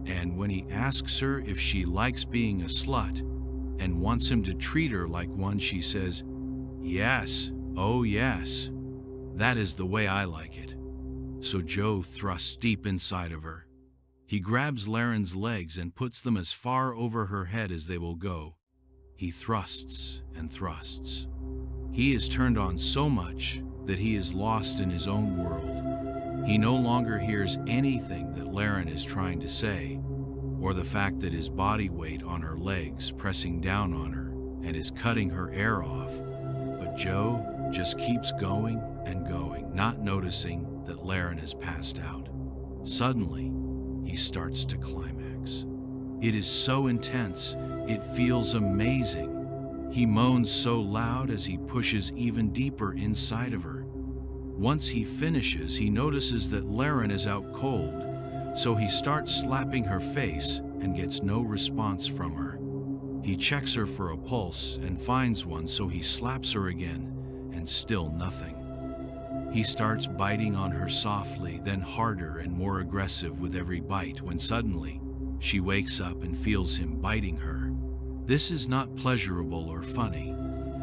And when he asks her if she likes being a slut and wants him to treat her like one, she says, "Yes, oh yes, that is the way I like it." so Joe thrusts deep inside of her. He grabs Laren's legs and puts them as far over her head as they will go. He thrusts and thrusts. He is turned on so much that he is lost in his own world. He no longer hears anything that Laren is trying to say, or the fact that his body weight on her legs pressing down on her and is cutting her air off. But Joe just keeps going and going, not noticing that Laren has passed out. Suddenly, he starts to climax. It is so intense, it feels amazing. He moans so loud as he pushes even deeper inside of her. Once he finishes, he notices that Laren is out cold, so he starts slapping her face and gets no response from her. He checks her for a pulse and finds one, so he slaps her again, and still nothing. He starts biting on her softly, then harder and more aggressive with every bite, when suddenly she wakes up and feels him biting her. This is not pleasurable or funny.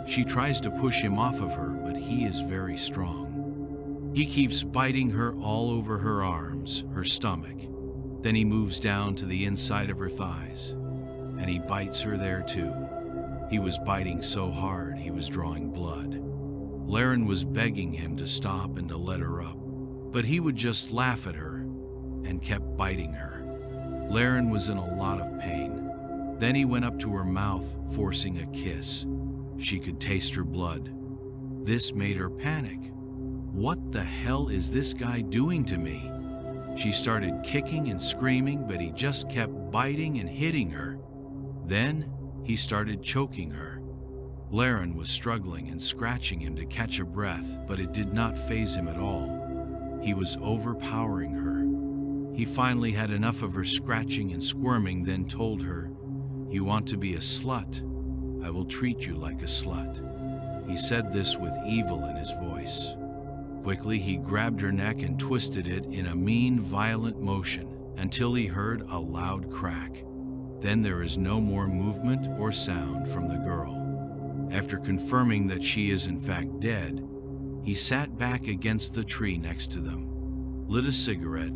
She tries to push him off of her, but he is very strong. He keeps biting her all over her arms, her stomach. Then he moves down to the inside of her thighs, and he bites her there too. He was biting so hard he was drawing blood. Laren was begging him to stop and to let her up, but he would just laugh at her and kept biting her. Laren was in a lot of pain. Then he went up to her mouth, forcing a kiss. She could taste her blood. This made her panic. What the hell is this guy doing to me? She started kicking and screaming, but he just kept biting and hitting her. Then he started choking her. Laren was struggling and scratching him to catch a breath, but it did not faze him at all. He was overpowering her. He finally had enough of her scratching and squirming, then told her, "You want to be a slut? I will treat you like a slut." He said this with evil in his voice. Quickly, he grabbed her neck and twisted it in a mean, violent motion until he heard a loud crack. Then there is no more movement or sound from the girl. After confirming that she is in fact dead, he sat back against the tree next to them, lit a cigarette,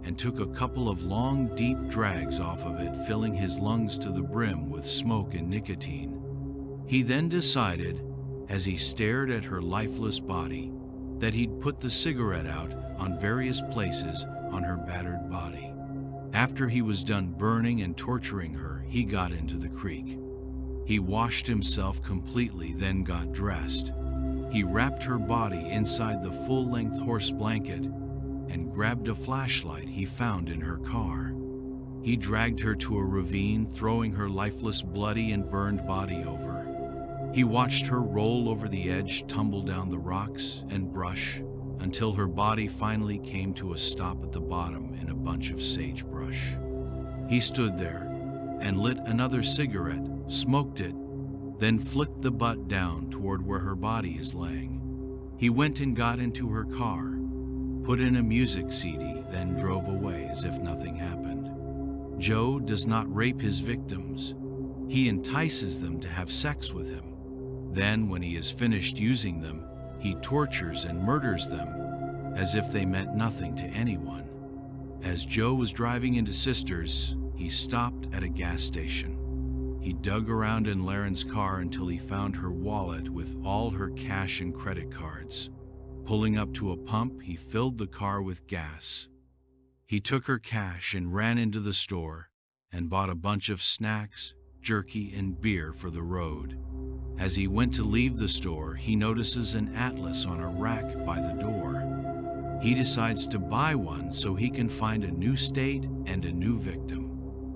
and took a couple of long, deep drags off of it, filling his lungs to the brim with smoke and nicotine. He then decided, as he stared at her lifeless body, that he'd put the cigarette out on various places on her battered body. After he was done burning and torturing her, he got into the creek. He washed himself completely, then got dressed. He wrapped her body inside the full-length horse blanket and grabbed a flashlight he found in her car. He dragged her to a ravine, throwing her lifeless, bloody, and burned body over. He watched her roll over the edge, tumble down the rocks and brush, until her body finally came to a stop at the bottom in a bunch of sagebrush. He stood there and lit another cigarette, smoked it, then flicked the butt down toward where her body is laying. He went and got into her car, put in a music CD, then drove away as if nothing happened. Joe does not rape his victims. He entices them to have sex with him. Then, when he is finished using them, he tortures and murders them as if they meant nothing to anyone. As Joe was driving into Sisters, he stopped at a gas station. He dug around in Laren's car until he found her wallet with all her cash and credit cards. Pulling up to a pump, he filled the car with gas. He took her cash and ran into the store and bought a bunch of snacks, jerky, and beer for the road. As he went to leave the store, he notices an atlas on a rack by the door. He decides to buy one so he can find a new state and a new victim.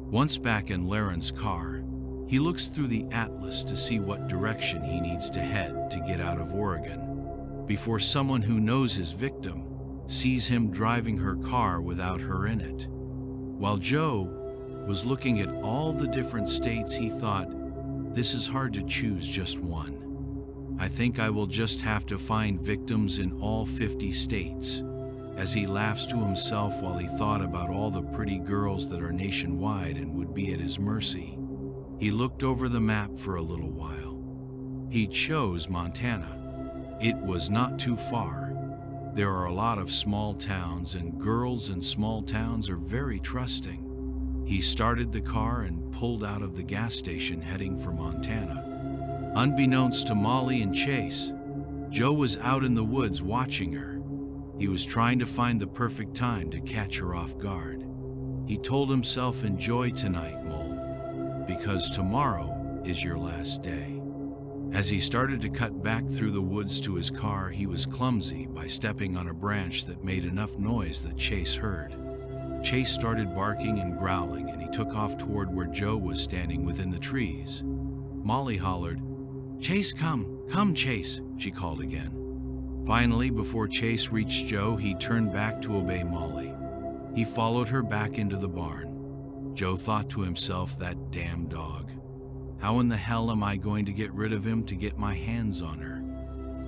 Once back in Laren's car, he looks through the atlas to see what direction he needs to head to get out of Oregon, before someone who knows his victim sees him driving her car without her in it. While Joe was looking at all the different states, he thought, "This is hard to choose just one. I think I will just have to find victims in all 50 states." As he laughs to himself while he thought about all the pretty girls that are nationwide and would be at his mercy, he looked over the map for a little while. He chose Montana. It was not too far. There are a lot of small towns, and girls in small towns are very trusting. He started the car and pulled out of the gas station heading for Montana. Unbeknownst to Molly and Chase, Joe was out in the woods watching her. He was trying to find the perfect time to catch her off guard. He told himself, "Enjoy tonight, Mole, because tomorrow is your last day." As he started to cut back through the woods to his car, he was clumsy by stepping on a branch that made enough noise that Chase heard. Chase started barking and growling, and he took off toward where Joe was standing within the trees. Molly hollered, "Chase, come, Chase," she called again. Finally, before Chase reached Joe, he turned back to obey Molly. He followed her back into the barn. Joe thought to himself, "That damn dog. How in the hell am I going to get rid of him to get my hands on her?"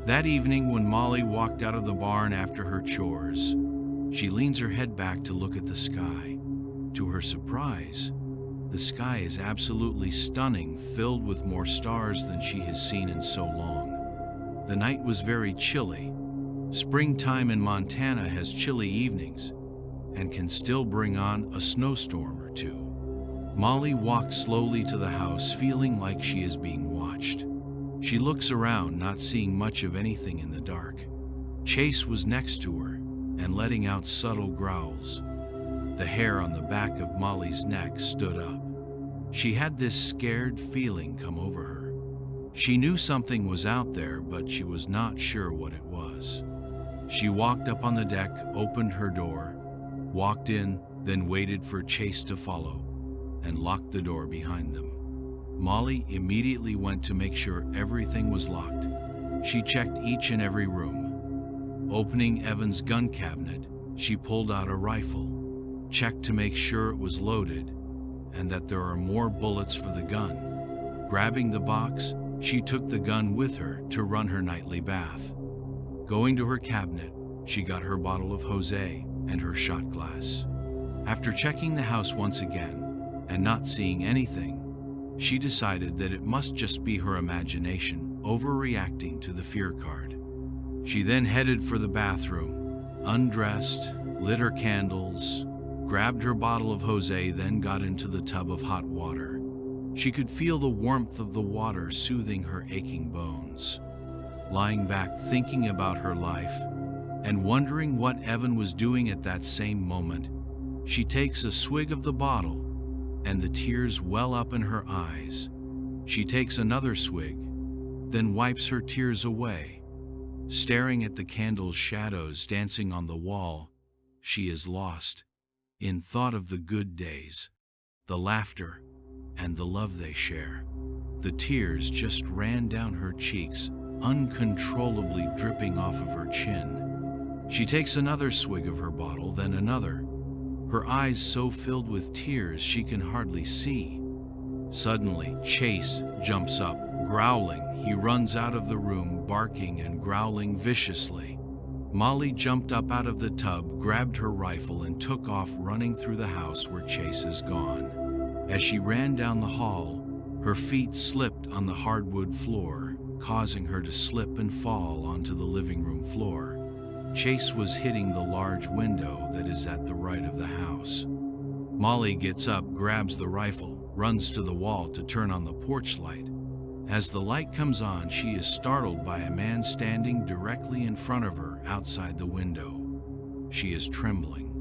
That evening, when Molly walked out of the barn after her chores, she leans her head back to look at the sky. To her surprise, the sky is absolutely stunning, filled with more stars than she has seen in so long. The night was very chilly. Springtime in Montana has chilly evenings and can still bring on a snowstorm or two. Molly walks slowly to the house, feeling like she is being watched. She looks around, not seeing much of anything in the dark. Chase was next to her and letting out subtle growls. The hair on the back of Molly's neck stood up. She had this scared feeling come over her. She knew something was out there, but she was not sure what it was. She walked up on the deck, opened her door, walked in, then waited for Chase to follow, and locked the door behind them. Molly immediately went to make sure everything was locked. She checked each and every room. Opening Evan's gun cabinet, she pulled out a rifle, checked to make sure it was loaded and that there are more bullets for the gun. Grabbing the box, she took the gun with her to run her nightly bath. Going to her cabinet, she got her bottle of Jose and her shot glass. After checking the house once again and not seeing anything, she decided that it must just be her imagination overreacting to the fear card. She then headed for the bathroom, undressed, lit her candles, grabbed her bottle of Jose, then got into the tub of hot water. She could feel the warmth of the water soothing her aching bones. Lying back thinking about her life and wondering what Evan was doing at that same moment, she takes a swig of the bottle and the tears well up in her eyes. She takes another swig, then wipes her tears away. Staring at the candle's shadows dancing on the wall, she is lost in thought of the good days, the laughter, and the love they share. The tears just ran down her cheeks, uncontrollably dripping off of her chin. She takes another swig of her bottle, then another, her eyes so filled with tears she can hardly see. Suddenly, Chase jumps up, growling. He runs out of the room, barking and growling viciously. Molly jumped up out of the tub, grabbed her rifle, and took off running through the house where Chase is gone. As she ran down the hall, her feet slipped on the hardwood floor, causing her to slip and fall onto the living room floor. Chase was hitting the large window that is at the right of the house. Molly gets up, grabs the rifle, runs to the wall to turn on the porch light. As the light comes on, she is startled by a man standing directly in front of her outside the window. She is trembling.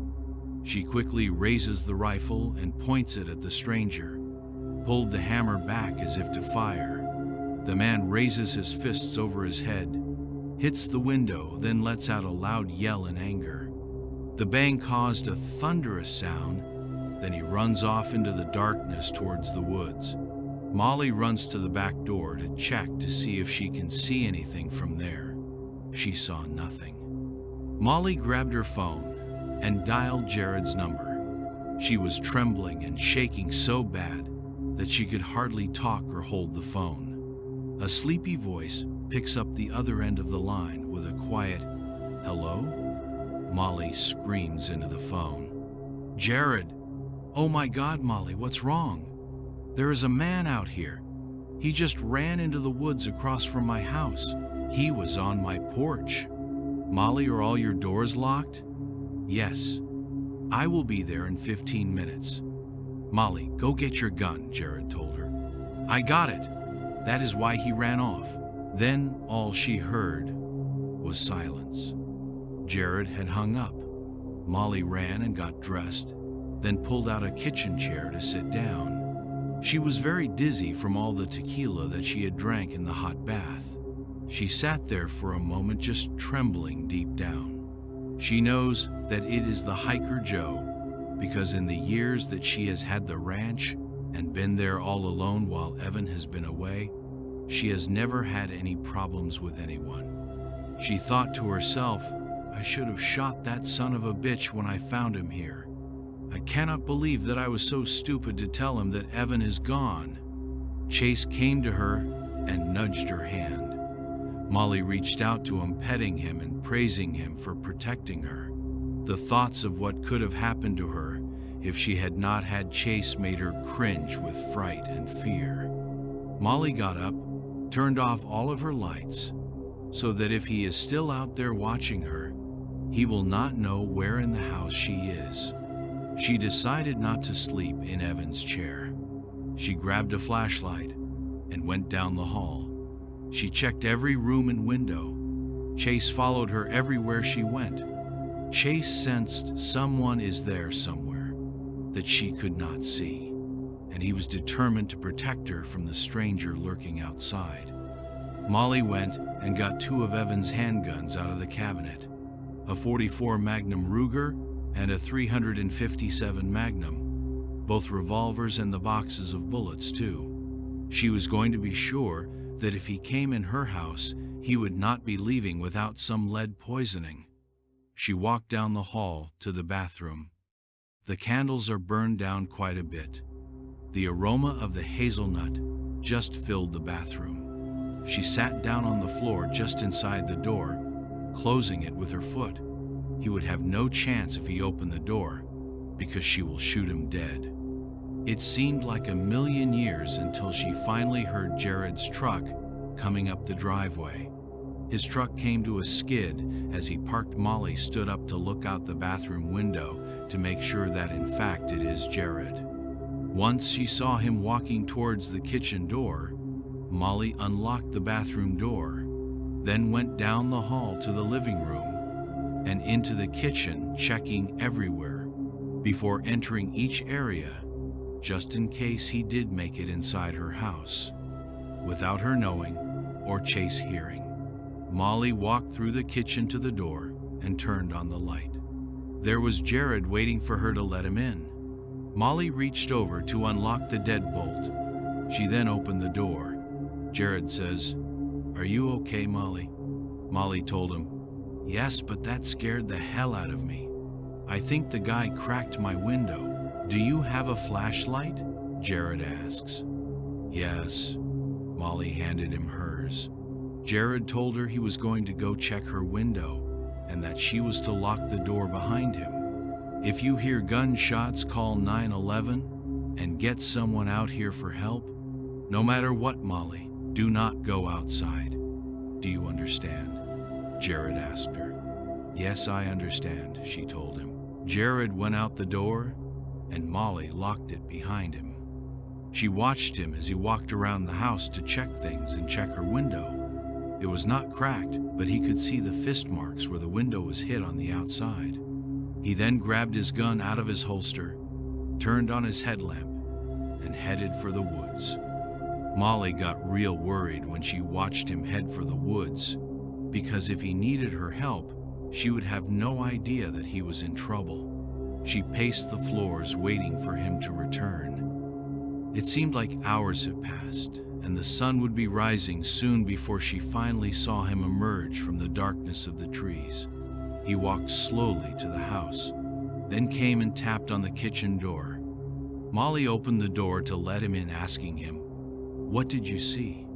She quickly raises the rifle and points it at the stranger, pulled the hammer back as if to fire. The man raises his fists over his head, hits the window, then lets out a loud yell in anger. The bang caused a thunderous sound, then he runs off into the darkness towards the woods. Molly runs to the back door to check to see if she can see anything from there. She saw nothing. Molly grabbed her phone and dialed Jared's number. She was trembling and shaking so bad that she could hardly talk or hold the phone. A sleepy voice picks up the other end of the line with a quiet, "Hello?" Molly screams into the phone. "Jared! Oh my God, Molly, what's wrong? There is a man out here. He just ran into the woods across from my house. He was on my porch." "Molly, are all your doors locked?" "Yes. I will be there in 15 minutes. "Molly, go get your gun," Jared told her. "I got it." That is why he ran off. Then all she heard was silence. Jared had hung up. Molly ran and got dressed, then pulled out a kitchen chair to sit down. She was very dizzy from all the tequila that she had drank in the hot bath. She sat there for a moment, just trembling deep down. She knows that it is the hiker Joe, because in the years that she has had the ranch and been there all alone while Evan has been away, she has never had any problems with anyone. She thought to herself, "I should have shot that son of a bitch when I found him here. I cannot believe that I was so stupid to tell him that Evan is gone." Chase came to her and nudged her hand. Molly reached out to him, petting him and praising him for protecting her. The thoughts of what could have happened to her if she had not had Chase made her cringe with fright and fear. Molly got up, turned off all of her lights, so that if he is still out there watching her, he will not know where in the house she is. She decided not to sleep in Evan's chair. She grabbed a flashlight and went down the hall. She checked every room and window. Chase followed her everywhere she went. Chase sensed someone is there somewhere that she could not see, and he was determined to protect her from the stranger lurking outside. Molly went and got 2 of Evan's handguns out of the cabinet, a .44 Magnum Ruger and a .357 Magnum, both revolvers and the boxes of bullets too. She was going to be sure that if he came in her house, he would not be leaving without some lead poisoning. She walked down the hall to the bathroom. The candles are burned down quite a bit. The aroma of the hazelnut just filled the bathroom. She sat down on the floor just inside the door, closing it with her foot. He would have no chance if he opened the door, because she will shoot him dead. It seemed like a million years until she finally heard Jared's truck coming up the driveway. His truck came to a skid as he parked. Molly stood up to look out the bathroom window to make sure that in fact it is Jared. Once she saw him walking towards the kitchen door, Molly unlocked the bathroom door, then went down the hall to the living room and into the kitchen, checking everywhere before entering each area, just in case he did make it inside her house. Without her knowing or Chase hearing, Molly walked through the kitchen to the door and turned on the light. There was Jared waiting for her to let him in. Molly reached over to unlock the deadbolt. She then opened the door. Jared says, "Are you okay, Molly?" Molly told him, "Yes, but that scared the hell out of me. I think the guy cracked my window." "Do you have a flashlight?" Jared asks. "Yes." Molly handed him hers. Jared told her he was going to go check her window and that she was to lock the door behind him. "If you hear gunshots, call 911 and get someone out here for help. No matter what, Molly, do not go outside. Do you understand?" Jared asked her. "Yes, I understand," she told him. Jared went out the door and Molly locked it behind him. She watched him as he walked around the house to check things and check her window. It was not cracked, but he could see the fist marks where the window was hit on the outside. He then grabbed his gun out of his holster, turned on his headlamp, and headed for the woods. Molly got real worried when she watched him head for the woods, because if he needed her help, she would have no idea that he was in trouble. She paced the floors waiting for him to return. It seemed like hours had passed, and the sun would be rising soon before she finally saw him emerge from the darkness of the trees. He walked slowly to the house, then came and tapped on the kitchen door. Molly opened the door to let him in, asking him, "What did you see?"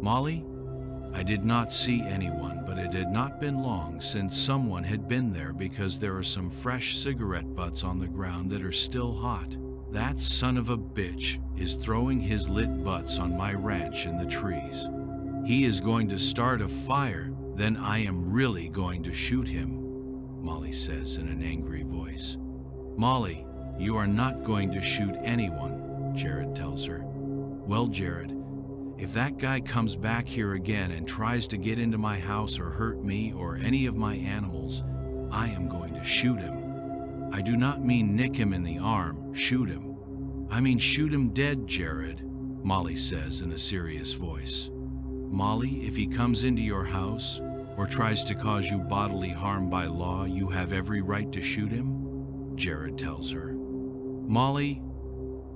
"Molly, I did not see anyone, but it had not been long since someone had been there because there are some fresh cigarette butts on the ground that are still hot. That son of a bitch is throwing his lit butts on my ranch in the trees. He is going to start a fire Then I am really going to shoot him, Molly says in an angry voice. Molly, you are not going to shoot anyone, Jared tells her. Well, Jared, if that guy comes back here again and tries to get into my house or hurt me or any of my animals, I am going to shoot him. I do not mean nick him in the arm, shoot him. I mean shoot him dead, Jared, Molly says in a serious voice. Molly, if he comes into your house or tries to cause you bodily harm by law, you have every right to shoot him, Jared tells her. Molly,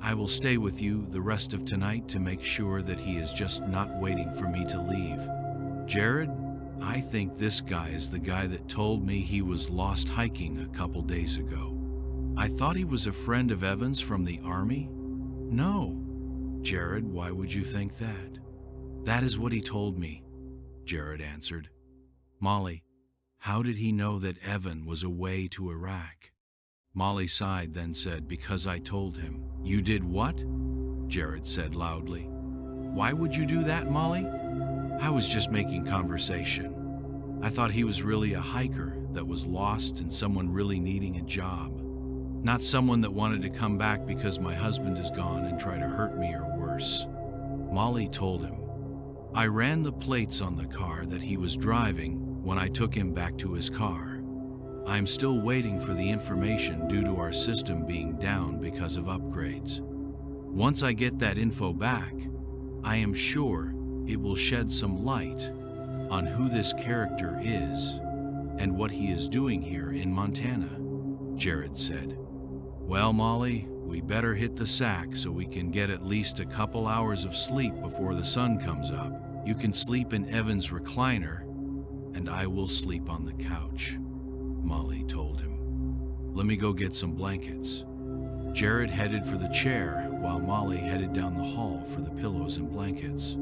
I will stay with you the rest of tonight to make sure that he is just not waiting for me to leave. Jared, I think this guy is the guy that told me he was lost hiking a couple days ago. I thought he was a friend of Evan's from the army? No. Jared, why would you think that? That is what he told me, Jared answered. Molly, how did he know that Evan was away to Iraq? Molly sighed, then said, because I told him. You did what? Jared said loudly. Why would you do that, Molly? I was just making conversation. I thought he was really a hiker that was lost and someone really needing a job. Not someone that wanted to come back because my husband is gone and try to hurt me or worse. Molly told him. I ran the plates on the car that he was driving when I took him back to his car. I am still waiting for the information due to our system being down because of upgrades. Once I get that info back, I am sure it will shed some light on who this character is and what he is doing here in Montana, Jared said. Well, Molly, we better hit the sack so we can get at least a couple hours of sleep before the sun comes up. You can sleep in Evan's recliner, and I will sleep on the couch, Molly told him. Let me go get some blankets. Jared headed for the chair while Molly headed down the hall for the pillows and blankets.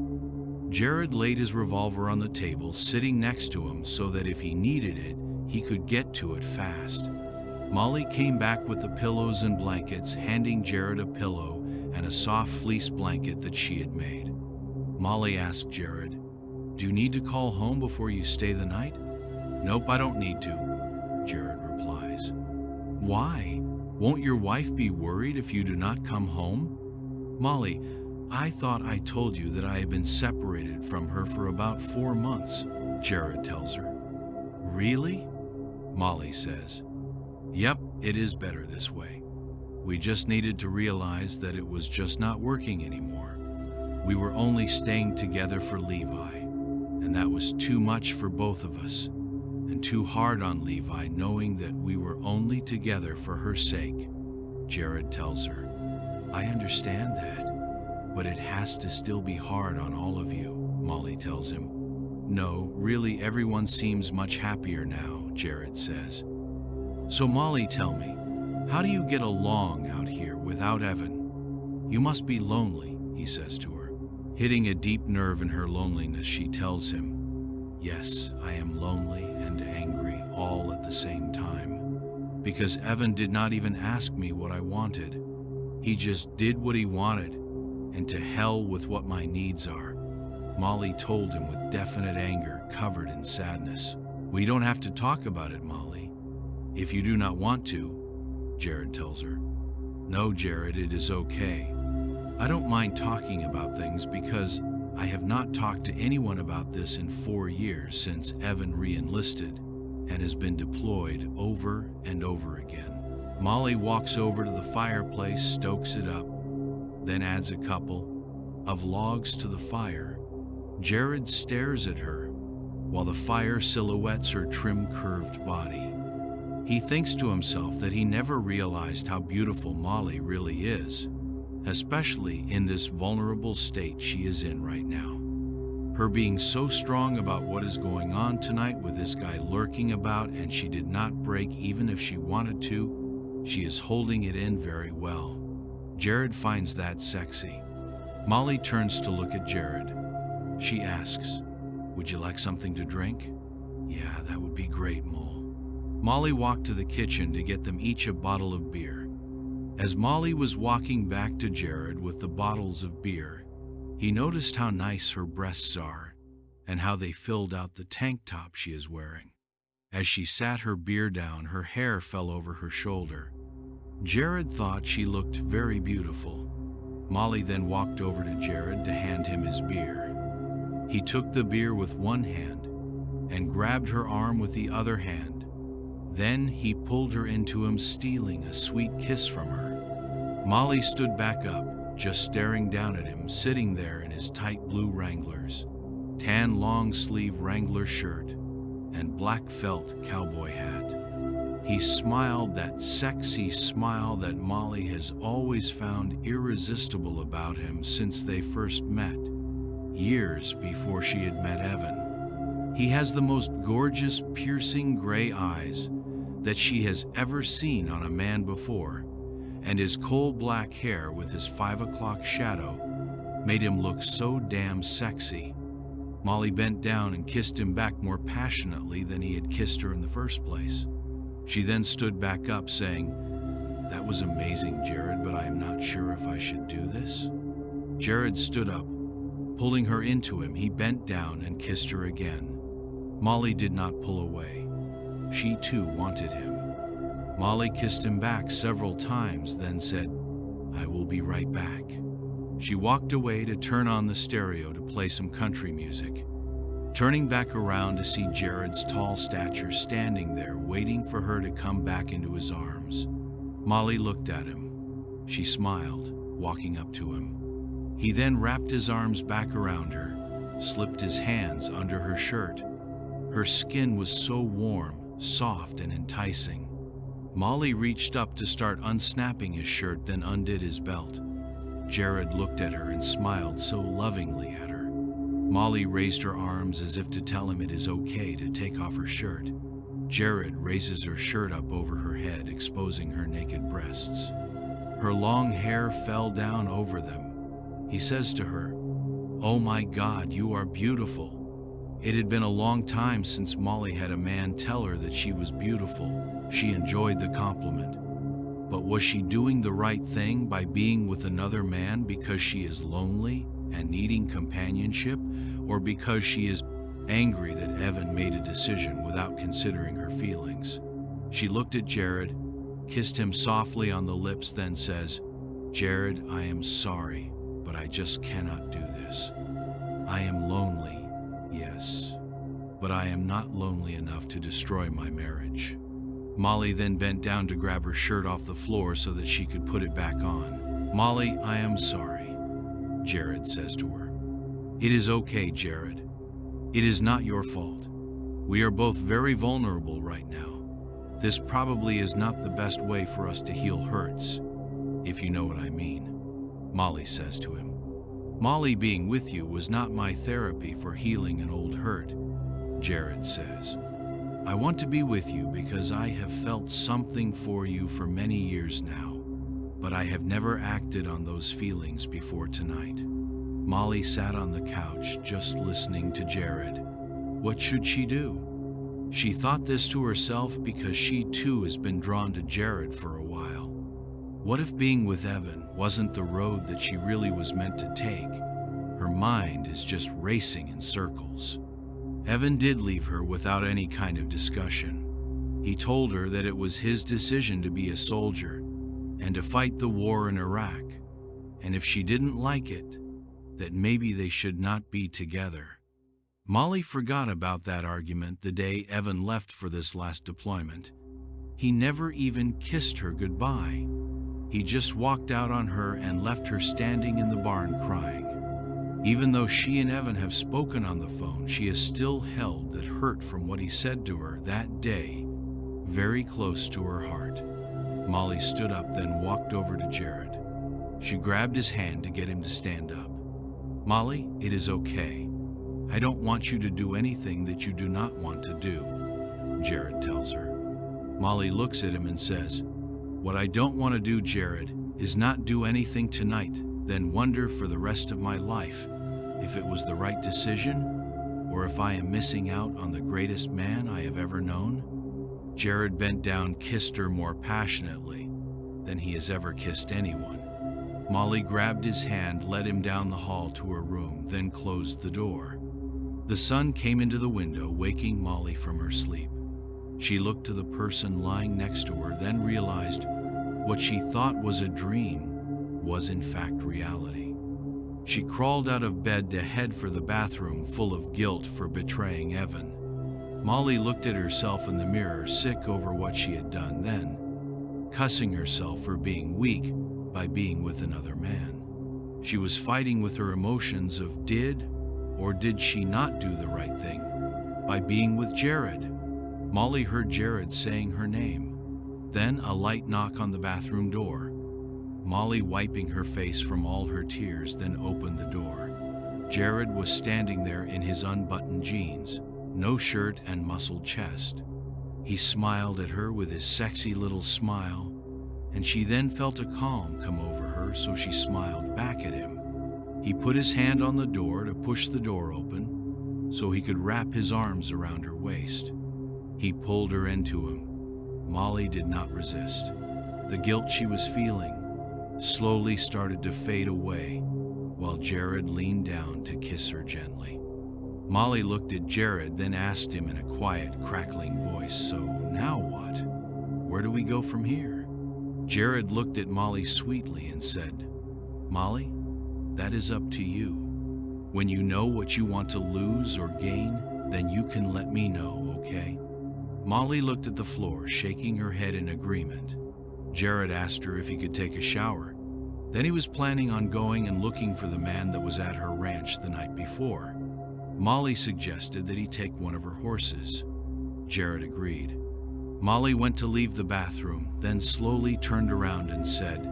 Jared laid his revolver on the table, sitting next to him so that if he needed it, he could get to it fast. Molly came back with the pillows and blankets, handing Jared a pillow and a soft fleece blanket that she had made. Molly asked Jared, "Do you need to call home before you stay the night?" "Nope, I don't need to," Jared replies. "Why? Won't your wife be worried if you do not come home?" "Molly, I thought I told you that I have been separated from her for about 4 months," Jared tells her. "Really?" Molly says. "Yep, it is better this way. We just needed to realize that it was just not working anymore. We were only staying together for Levi, and that was too much for both of us, and too hard on Levi knowing that we were only together for her sake," Jared tells her. "I understand that, but it has to still be hard on all of you," Molly tells him. "No, really everyone seems much happier now," Jared says. "So Molly, tell me, how do you get along out here without Evan? You must be lonely," he says to her. Hitting a deep nerve in her loneliness, she tells him, "Yes, I am lonely and angry all at the same time, because Evan did not even ask me what I wanted. He just did what he wanted, and to hell with what my needs are," Molly told him with definite anger covered in sadness. "We don't have to talk about it, Molly, if you do not want to," Jared tells her. "No, Jared, it is okay. I don't mind talking about things because I have not talked to anyone about this in 4 years since Evan re-enlisted and has been deployed over and over again." Molly walks over to the fireplace, stokes it up, then adds a couple of logs to the fire. Jared stares at her while the fire silhouettes her trim, curved body. He thinks to himself that he never realized how beautiful Molly really is, especially in this vulnerable state she is in right now. Her being so strong about what is going on tonight with this guy lurking about, and she did not break even if she wanted to. She is holding it in very well. Jared finds that sexy. Molly turns to look at Jared. She asks, "Would you like something to drink?" "Yeah, that would be great, Mole." Molly walked to the kitchen to get them each a bottle of beer. As Molly was walking back to Jared with the bottles of beer, he noticed how nice her breasts are and how they filled out the tank top she is wearing. As she sat her beer down, her hair fell over her shoulder. Jared thought she looked very beautiful. Molly then walked over to Jared to hand him his beer. He took the beer with one hand and grabbed her arm with the other hand. Then he pulled her into him, stealing a sweet kiss from her. Molly stood back up, just staring down at him, sitting there in his tight blue Wranglers, tan long-sleeve Wrangler shirt, and black felt cowboy hat. He smiled that sexy smile that Molly has always found irresistible about him since they first met, years before she had met Evan. He has the most gorgeous, piercing gray eyes that she has ever seen on a man before, and his coal black hair with his 5 o'clock shadow made him look so damn sexy. Molly bent down and kissed him back more passionately than he had kissed her in the first place. She then stood back up, saying, "That was amazing, Jared, but I am not sure if I should do this." Jared stood up. Pulling her into him, he bent down and kissed her again. Molly did not pull away. She too wanted him. Molly kissed him back several times, then said, "I will be right back." She walked away to turn on the stereo to play some country music, turning back around to see Jared's tall stature standing there waiting for her to come back into his arms. Molly looked at him. She smiled, walking up to him. He then wrapped his arms back around her, slipped his hands under her shirt. Her skin was so warm, soft, and enticing. Molly reached up to start unsnapping his shirt, then undid his belt. Jared looked at her and smiled so lovingly at her. Molly raised her arms as if to tell him it is okay to take off her shirt. Jared raises her shirt up over her head, exposing her naked breasts. Her long hair fell down over them. He says to her, "Oh my God, you are beautiful." It had been a long time since Molly had a man tell her that she was beautiful. She enjoyed the compliment. But was she doing the right thing by being with another man because she is lonely and needing companionship, or because she is angry that Evan made a decision without considering her feelings? She looked at Jared, kissed him softly on the lips, then says, "Jared, I am sorry, but I just cannot do this. I am lonely, yes, but I am not lonely enough to destroy my marriage." Molly then bent down to grab her shirt off the floor so that she could put it back on. "Molly, I am sorry," Jared says to her. "It is okay, Jared. It is not your fault. We are both very vulnerable right now. This probably is not the best way for us to heal hurts, if you know what I mean," Molly says to him. "Molly being with you was not my therapy for healing an old hurt," Jared says. "I want to be with you because I have felt something for you for many years now, but I have never acted on those feelings before tonight." Molly sat on the couch just listening to Jared. What should she do? She thought this to herself because she too has been drawn to Jared for a while. What if being with Evan wasn't the road that she really was meant to take? Her mind is just racing in circles. Evan did leave her without any kind of discussion. He told her that it was his decision to be a soldier and to fight the war in Iraq, and if she didn't like it, that maybe they should not be together. Molly forgot about that argument the day Evan left for this last deployment. He never even kissed her goodbye. He just walked out on her and left her standing in the barn crying. Even though she and Evan have spoken on the phone, she has still held that hurt from what he said to her that day very close to her heart. Molly stood up, then walked over to Jared. She grabbed his hand to get him to stand up. "Molly, it is okay. I don't want you to do anything that you do not want to do," Jared tells her. Molly looks at him and says, "What I don't want to do, Jared, is not do anything tonight, then wonder for the rest of my life if it was the right decision, or if I am missing out on the greatest man I have ever known." Jared bent down, kissed her more passionately than he has ever kissed anyone. Molly grabbed his hand, led him down the hall to her room, then closed the door. The sun came into the window, waking Molly from her sleep. She looked to the person lying next to her, then realized what she thought was a dream was in fact reality. She crawled out of bed to head for the bathroom, full of guilt for betraying Evan. Molly looked at herself in the mirror, sick over what she had done, then cussing herself for being weak by being with another man. She was fighting with her emotions of did or did she not do the right thing by being with Jared. Molly heard Jared saying her name, then a light knock on the bathroom door. Molly, wiping her face from all her tears, then opened the door. Jared was standing there in his unbuttoned jeans, no shirt and muscled chest. He smiled at her with his sexy little smile, and she then felt a calm come over her, so she smiled back at him. He put his hand on the door to push the door open so he could wrap his arms around her waist. He pulled her into him. Molly did not resist. The guilt she was feeling slowly started to fade away while Jared leaned down to kiss her gently. Molly looked at Jared, then asked him in a quiet, crackling voice, "So now what? Where do we go from here?" Jared looked at Molly sweetly and said, "Molly, that is up to you. When you know what you want to lose or gain, then you can let me know, okay?" Molly looked at the floor, shaking her head in agreement. Jared asked her if he could take a shower. Then he was planning on going and looking for the man that was at her ranch the night before. Molly suggested that he take one of her horses. Jared agreed. Molly went to leave the bathroom, then slowly turned around and said,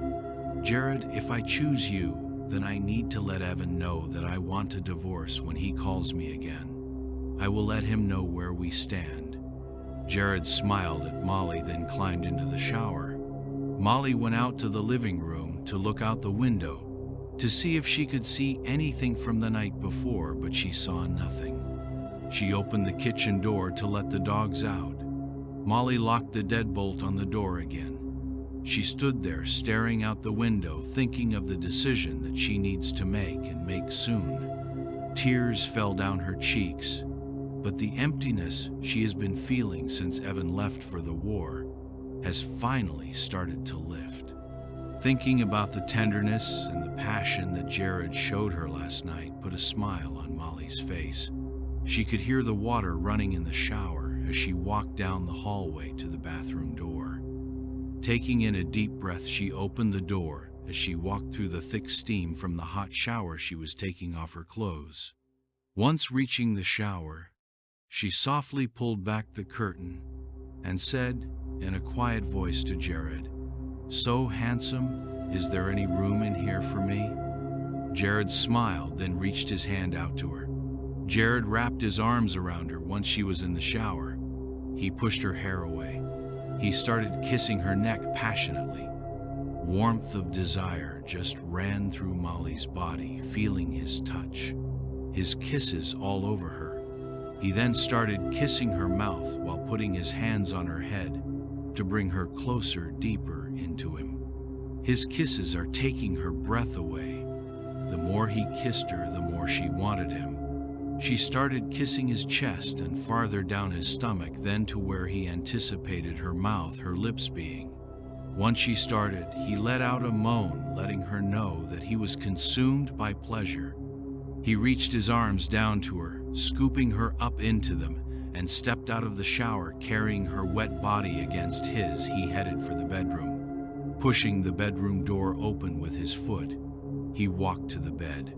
"Jared, if I choose you, then I need to let Evan know that I want a divorce when he calls me again. I will let him know where we stand." Jared smiled at Molly, then climbed into the shower. Molly went out to the living room to look out the window to see if she could see anything from the night before, but she saw nothing. She opened the kitchen door to let the dogs out. Molly locked the deadbolt on the door again. She stood there staring out the window, thinking of the decision that she needs to make and make soon. Tears fell down her cheeks, but the emptiness she has been feeling since Evan left for the war has finally started to lift. Thinking about the tenderness and the passion that Jared showed her last night put a smile on Molly's face. She could hear the water running in the shower as she walked down the hallway to the bathroom door. Taking in a deep breath, she opened the door as she walked through the thick steam from the hot shower she was taking off her clothes. Once reaching the shower, she softly pulled back the curtain and said in a quiet voice to Jared, "So handsome, is there any room in here for me?" Jared smiled, then reached his hand out to her. Jared wrapped his arms around her once she was in the shower. He pushed her hair away. He started kissing her neck passionately. Warmth of desire just ran through Molly's body, feeling his touch, his kisses all over her. He then started kissing her mouth while putting his hands on her head to bring her closer, deeper into him. His kisses are taking her breath away. The more he kissed her, the more she wanted him. She started kissing his chest and farther down his stomach, then to where he anticipated her mouth, her lips being. Once she started, he let out a moan, letting her know that he was consumed by pleasure. He reached his arms down to her, scooping her up into them, and stepped out of the shower, carrying her wet body against his. He headed for the bedroom. Pushing the bedroom door open with his foot, he walked to the bed.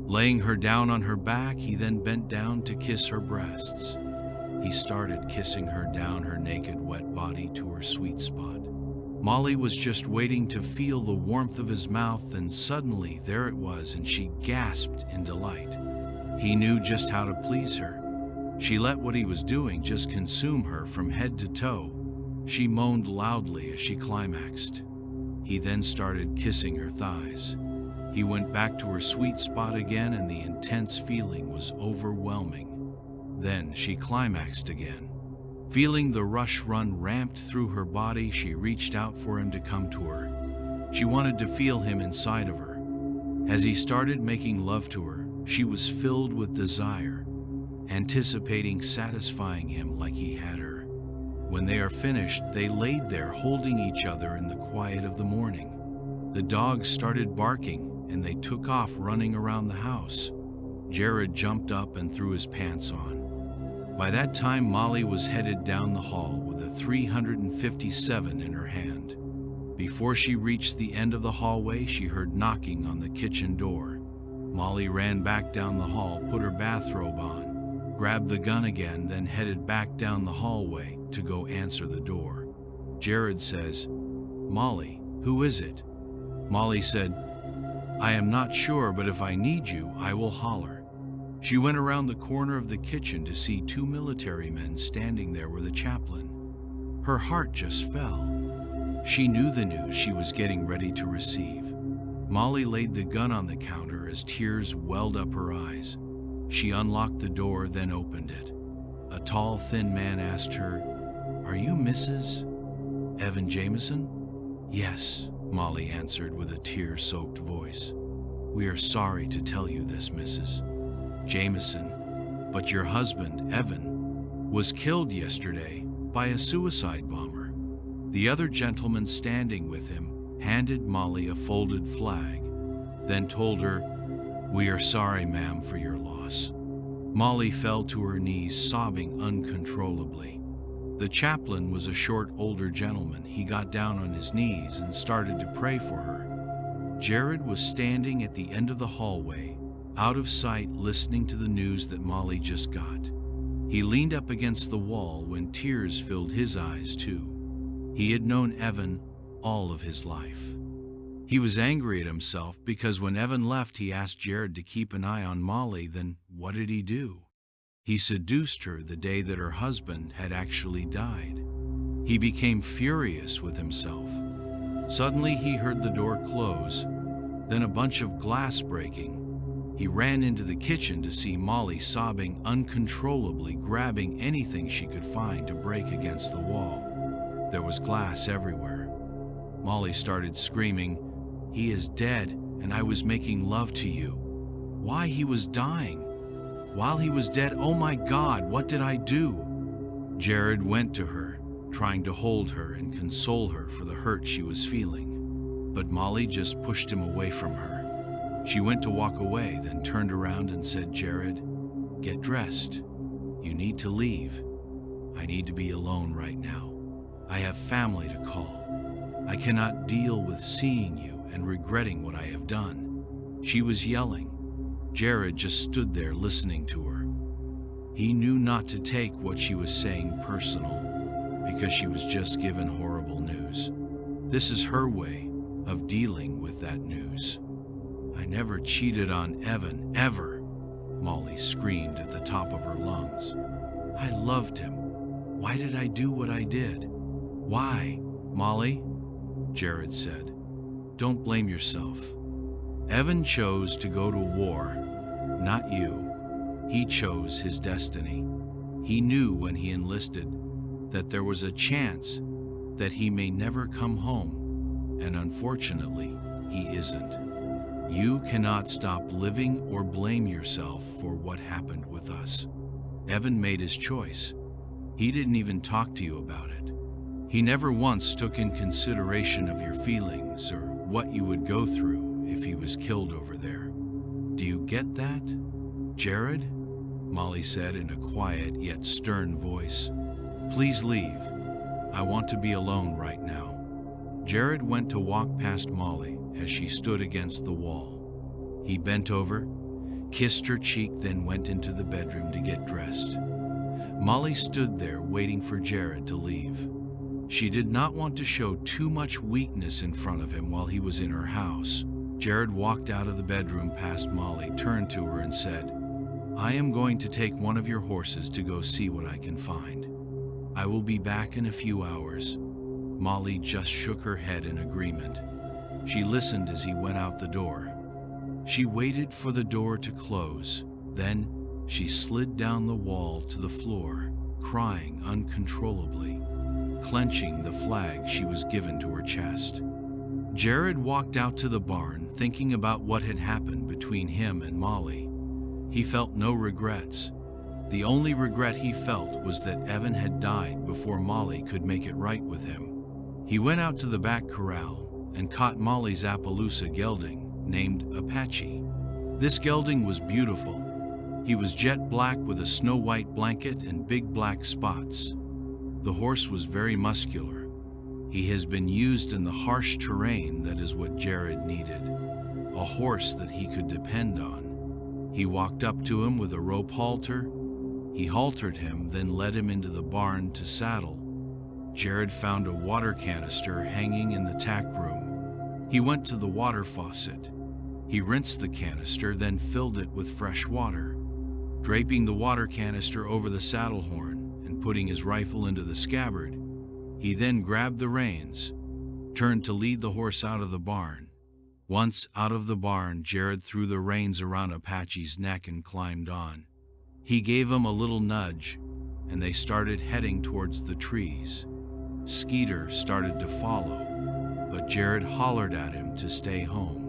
Laying her down on her back, he then bent down to kiss her breasts. He started kissing her down her naked, wet body to her sweet spot. Molly was just waiting to feel the warmth of his mouth, and suddenly there it was, and she gasped in delight. He knew just how to please her. She let what he was doing just consume her from head to toe. She moaned loudly as she climaxed. He then started kissing her thighs. He went back to her sweet spot again, and the intense feeling was overwhelming. Then she climaxed again. Feeling the rush run ramped through her body, she reached out for him to come to her. She wanted to feel him inside of her. As he started making love to her, she was filled with desire. anticipating satisfying him like he had her. When they are finished, they laid there holding each other in the quiet of the morning. The dogs started barking, and they took off running around the house. Jared jumped up and threw his pants on. By that time, Molly was headed down the hall with a 357 in her hand. Before she reached the end of the hallway, she heard knocking on the kitchen door. Molly ran back down the hall, put her bathrobe on, grabbed the gun again, then headed back down the hallway to go answer the door. Jared says, "Molly, who is it?" Molly said, "I am not sure, but if I need you, I will holler." She went around the corner of the kitchen to see two military men standing there with a chaplain. Her heart just fell. She knew the news she was getting ready to receive. Molly laid the gun on the counter as tears welled up her eyes. She unlocked the door, then opened it. A tall, thin man asked her, "Are you Mrs. Evan Jameson?" "Yes," Molly answered with a tear-soaked voice. "We are sorry to tell you this, Mrs. Jameson, but your husband, Evan, was killed yesterday by a suicide bomber." The other gentleman standing with him handed Molly a folded flag, then told her, "We are sorry, ma'am, for your loss." Molly fell to her knees, sobbing uncontrollably. The chaplain was a short, older gentleman. He got down on his knees and started to pray for her. Jared was standing at the end of the hallway, out of sight, listening to the news that Molly just got. He leaned up against the wall when tears filled his eyes too. He had known Evan all of his life. He was angry at himself because when Evan left, he asked Jared to keep an eye on Molly. Then what did he do? He seduced her the day that her husband had actually died. He became furious with himself. Suddenly he heard the door close, then a bunch of glass breaking. He ran into the kitchen to see Molly sobbing uncontrollably, grabbing anything she could find to break against the wall. There was glass everywhere. Molly started screaming, "He is dead, and I was making love to you." Why, he was dying. While he was dead, oh my God, what did I do? Jared went to her, trying to hold her and console her for the hurt she was feeling. But Molly just pushed him away from her. She went to walk away, then turned around and said, "Jared, get dressed. You need to leave. I need to be alone right now. I have family to call. I cannot deal with seeing you and regretting what I have done." She was yelling. Jared just stood there listening to her. He knew not to take what she was saying personal, because she was just given horrible news. This is her way of dealing with that news. "I never cheated on Evan, ever," Molly screamed at the top of her lungs. "I loved him. Why did I do what I did? Why, Molly?" Jared said, "Don't blame yourself. Evan chose to go to war, not you. He chose his destiny. He knew when he enlisted that there was a chance that he may never come home, and unfortunately, he isn't. You cannot stop living or blame yourself for what happened with us. Evan made his choice. He didn't even talk to you about it. He never once took in consideration of your feelings or what you would go through if he was killed over there. Do you get that, Jared?" Molly said in a quiet yet stern voice. "Please leave. I want to be alone right now." Jared went to walk past Molly as she stood against the wall. He bent over, kissed her cheek, then went into the bedroom to get dressed. Molly stood there waiting for Jared to leave. She did not want to show too much weakness in front of him while he was in her house. Jared walked out of the bedroom past Molly, turned to her and said, "I am going to take one of your horses to go see what I can find. I will be back in a few hours." Molly just shook her head in agreement. She listened as he went out the door. She waited for the door to close. Then she slid down the wall to the floor, crying uncontrollably, clenching the flag she was given to her chest. Jared walked out to the barn, thinking about what had happened between him and Molly. He felt no regrets. The only regret he felt was that Evan had died before Molly could make it right with him. He went out to the back corral and caught Molly's Appaloosa gelding, named Apache. This gelding was beautiful. He was jet black with a snow-white blanket and big black spots. The horse was very muscular. He has been used in the harsh terrain. That is what Jared needed. A horse that he could depend on. He walked up to him with a rope halter. He haltered him, then led him into the barn to saddle. Jared found a water canister hanging in the tack room. He went to the water faucet. He rinsed the canister, then filled it with fresh water. Draping the water canister over the saddle horn and putting his rifle into the scabbard, he then grabbed the reins, turned to lead the horse out of the barn. Once out of the barn, Jared threw the reins around Apache's neck and climbed on. He gave him a little nudge, and they started heading towards the trees. Skeeter started to follow, but Jared hollered at him to stay home.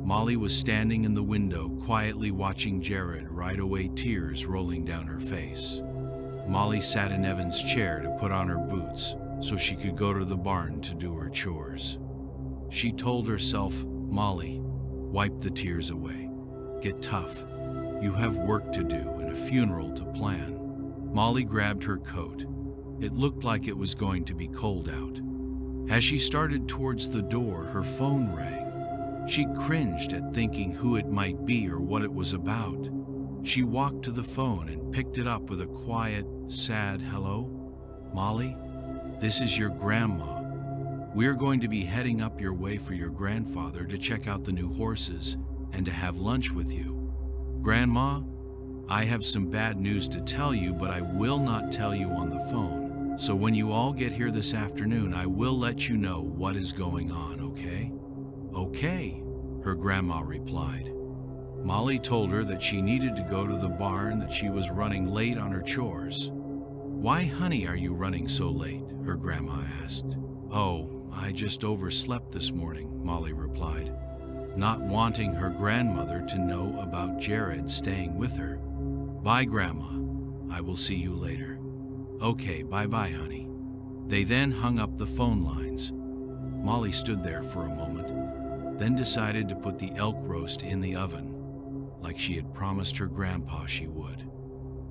Molly was standing in the window, quietly watching Jared ride away, tears rolling down her face. Molly sat in Evan's chair to put on her boots so she could go to the barn to do her chores. She told herself, "Molly, wipe the tears away. Get tough. You have work to do and a funeral to plan." Molly grabbed her coat. It looked like it was going to be cold out. As she started towards the door, her phone rang. She cringed at thinking who it might be or what it was about. She walked to the phone and picked it up with a quiet, sad hello. "Molly, this is your grandma. We're going to be heading up your way for your grandfather to check out the new horses and to have lunch with you. Grandma, I have some bad news to tell you, but I will not tell you on the phone. So when you all get here this afternoon, I will let you know what is going on, okay?" "Okay," her grandma replied. Molly told her that she needed to go to the barn, that she was running late on her chores. "Why, honey, are you running so late?" her grandma asked. "Oh, I just overslept this morning," Molly replied, not wanting her grandmother to know about Jared staying with her. "Bye, Grandma. I will see you later." "Okay, bye-bye, honey." They then hung up the phone lines. Molly stood there for a moment, then decided to put the elk roast in the oven, like she had promised her grandpa she would.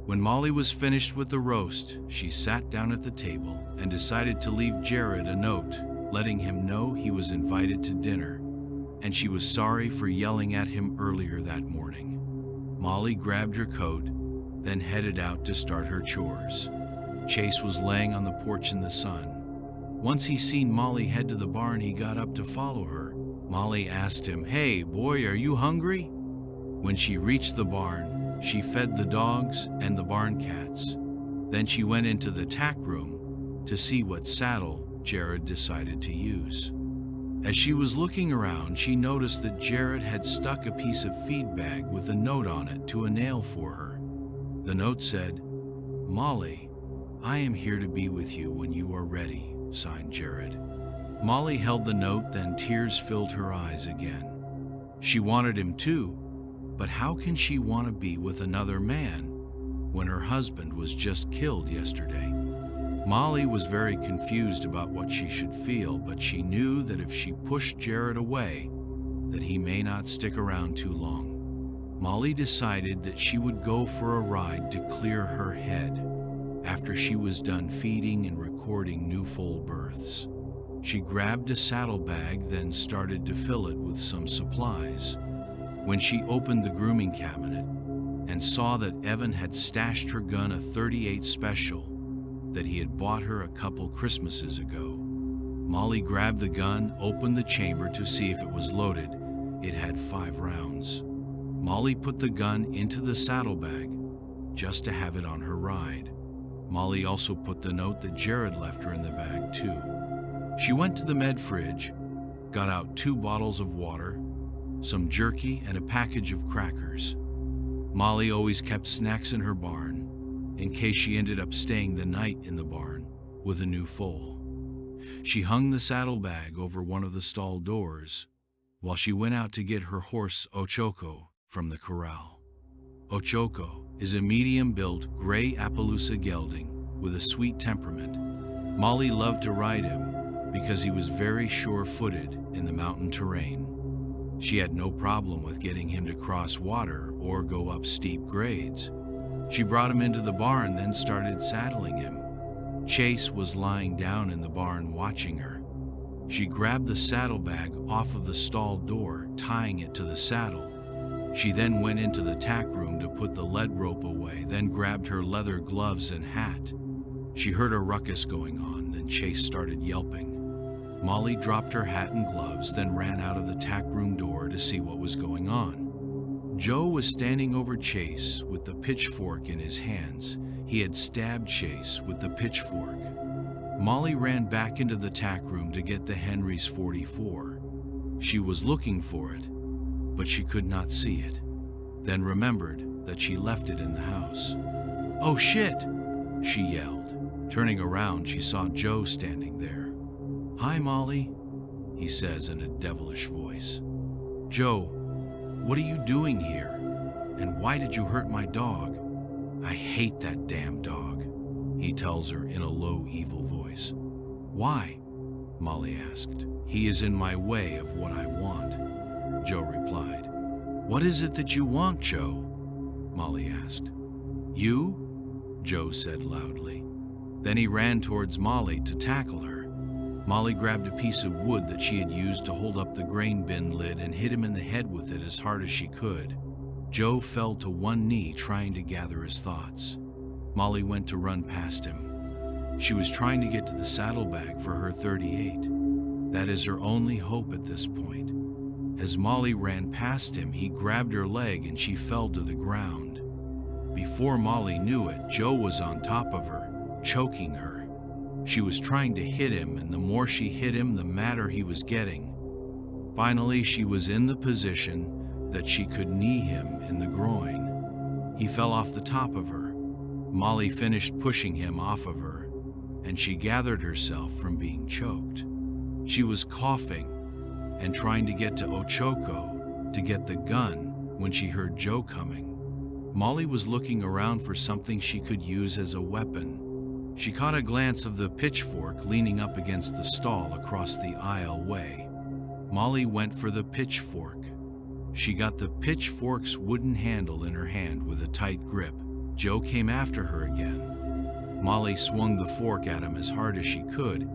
When Molly was finished with the roast, she sat down at the table and decided to leave Jared a note, letting him know he was invited to dinner, and she was sorry for yelling at him earlier that morning. Molly grabbed her coat, then headed out to start her chores. Chase was laying on the porch in the sun. Once he seen Molly head to the barn, he got up to follow her. Molly asked him, "Hey, boy, are you hungry?" When she reached the barn, she fed the dogs and the barn cats. Then she went into the tack room to see what saddle Jared decided to use. As she was looking around, she noticed that Jared had stuck a piece of feed bag with a note on it to a nail for her. The note said, "Molly, I am here to be with you when you are ready," signed Jared. Molly held the note, then tears filled her eyes again. She wanted him too, but how can she want to be with another man when her husband was just killed yesterday? Molly was very confused about what she should feel, but she knew that if she pushed Jared away, that he may not stick around too long. Molly decided that she would go for a ride to clear her head after she was done feeding and recording new foal births. She grabbed a saddlebag, then started to fill it with some supplies. When she opened the grooming cabinet and saw that Evan had stashed her gun, a .38 Special, that he had bought her a couple Christmases ago, Molly grabbed the gun, opened the chamber to see if it was loaded. It had 5 rounds. Molly put the gun into the saddlebag just to have it on her ride. Molly also put the note that Jared left her in the bag too. She went to the med fridge, got out 2 bottles of water, some jerky, and a package of crackers. Molly always kept snacks in her barn in case she ended up staying the night in the barn with a new foal. She hung the saddlebag over one of the stall doors while she went out to get her horse Ochoko from the corral. Ochoko is a medium-built gray Appaloosa gelding with a sweet temperament. Molly loved to ride him because he was very sure-footed in the mountain terrain. She had no problem with getting him to cross water or go up steep grades. She brought him into the barn, then started saddling him. Chase was lying down in the barn watching her. She grabbed the saddlebag off of the stall door, tying it to the saddle. She then went into the tack room to put the lead rope away, then grabbed her leather gloves and hat. She heard a ruckus going on, then Chase started yelping. Molly dropped her hat and gloves, then ran out of the tack room door to see what was going on. Joe was standing over Chase with the pitchfork in his hands. He had stabbed Chase with the pitchfork. Molly ran back into the tack room to get the Henry's .44. She was looking for it, but she could not see it, then remembered that she left it in the house. "Oh shit!" she yelled. Turning around, she saw Joe standing there. "Hi, Molly," he says in a devilish voice. "Joe, what are you doing here? And why did you hurt my dog?" "I hate that damn dog," he tells her in a low, evil voice. "Why?" Molly asked. "He is in my way of what I want," Joe replied. "What is it that you want, Joe?" Molly asked. "You?" Joe said loudly. Then he ran towards Molly to tackle her. Molly grabbed a piece of wood that she had used to hold up the grain bin lid and hit him in the head with it as hard as she could. Joe fell to one knee, trying to gather his thoughts. Molly went to run past him. She was trying to get to the saddlebag for her .38. That is her only hope at this point. As Molly ran past him, he grabbed her leg and she fell to the ground. Before Molly knew it, Joe was on top of her, choking her. She was trying to hit him, and the more she hit him, the madder he was getting. Finally, she was in the position that she could knee him in the groin. He fell off the top of her. Molly finished pushing him off of her, and she gathered herself from being choked. She was coughing and trying to get to Ochoko to get the gun when she heard Joe coming. Molly was looking around for something she could use as a weapon. She caught a glance of the pitchfork leaning up against the stall across the aisle way. Molly went for the pitchfork. She got the pitchfork's wooden handle in her hand with a tight grip. Joe came after her again. Molly swung the fork at him as hard as she could,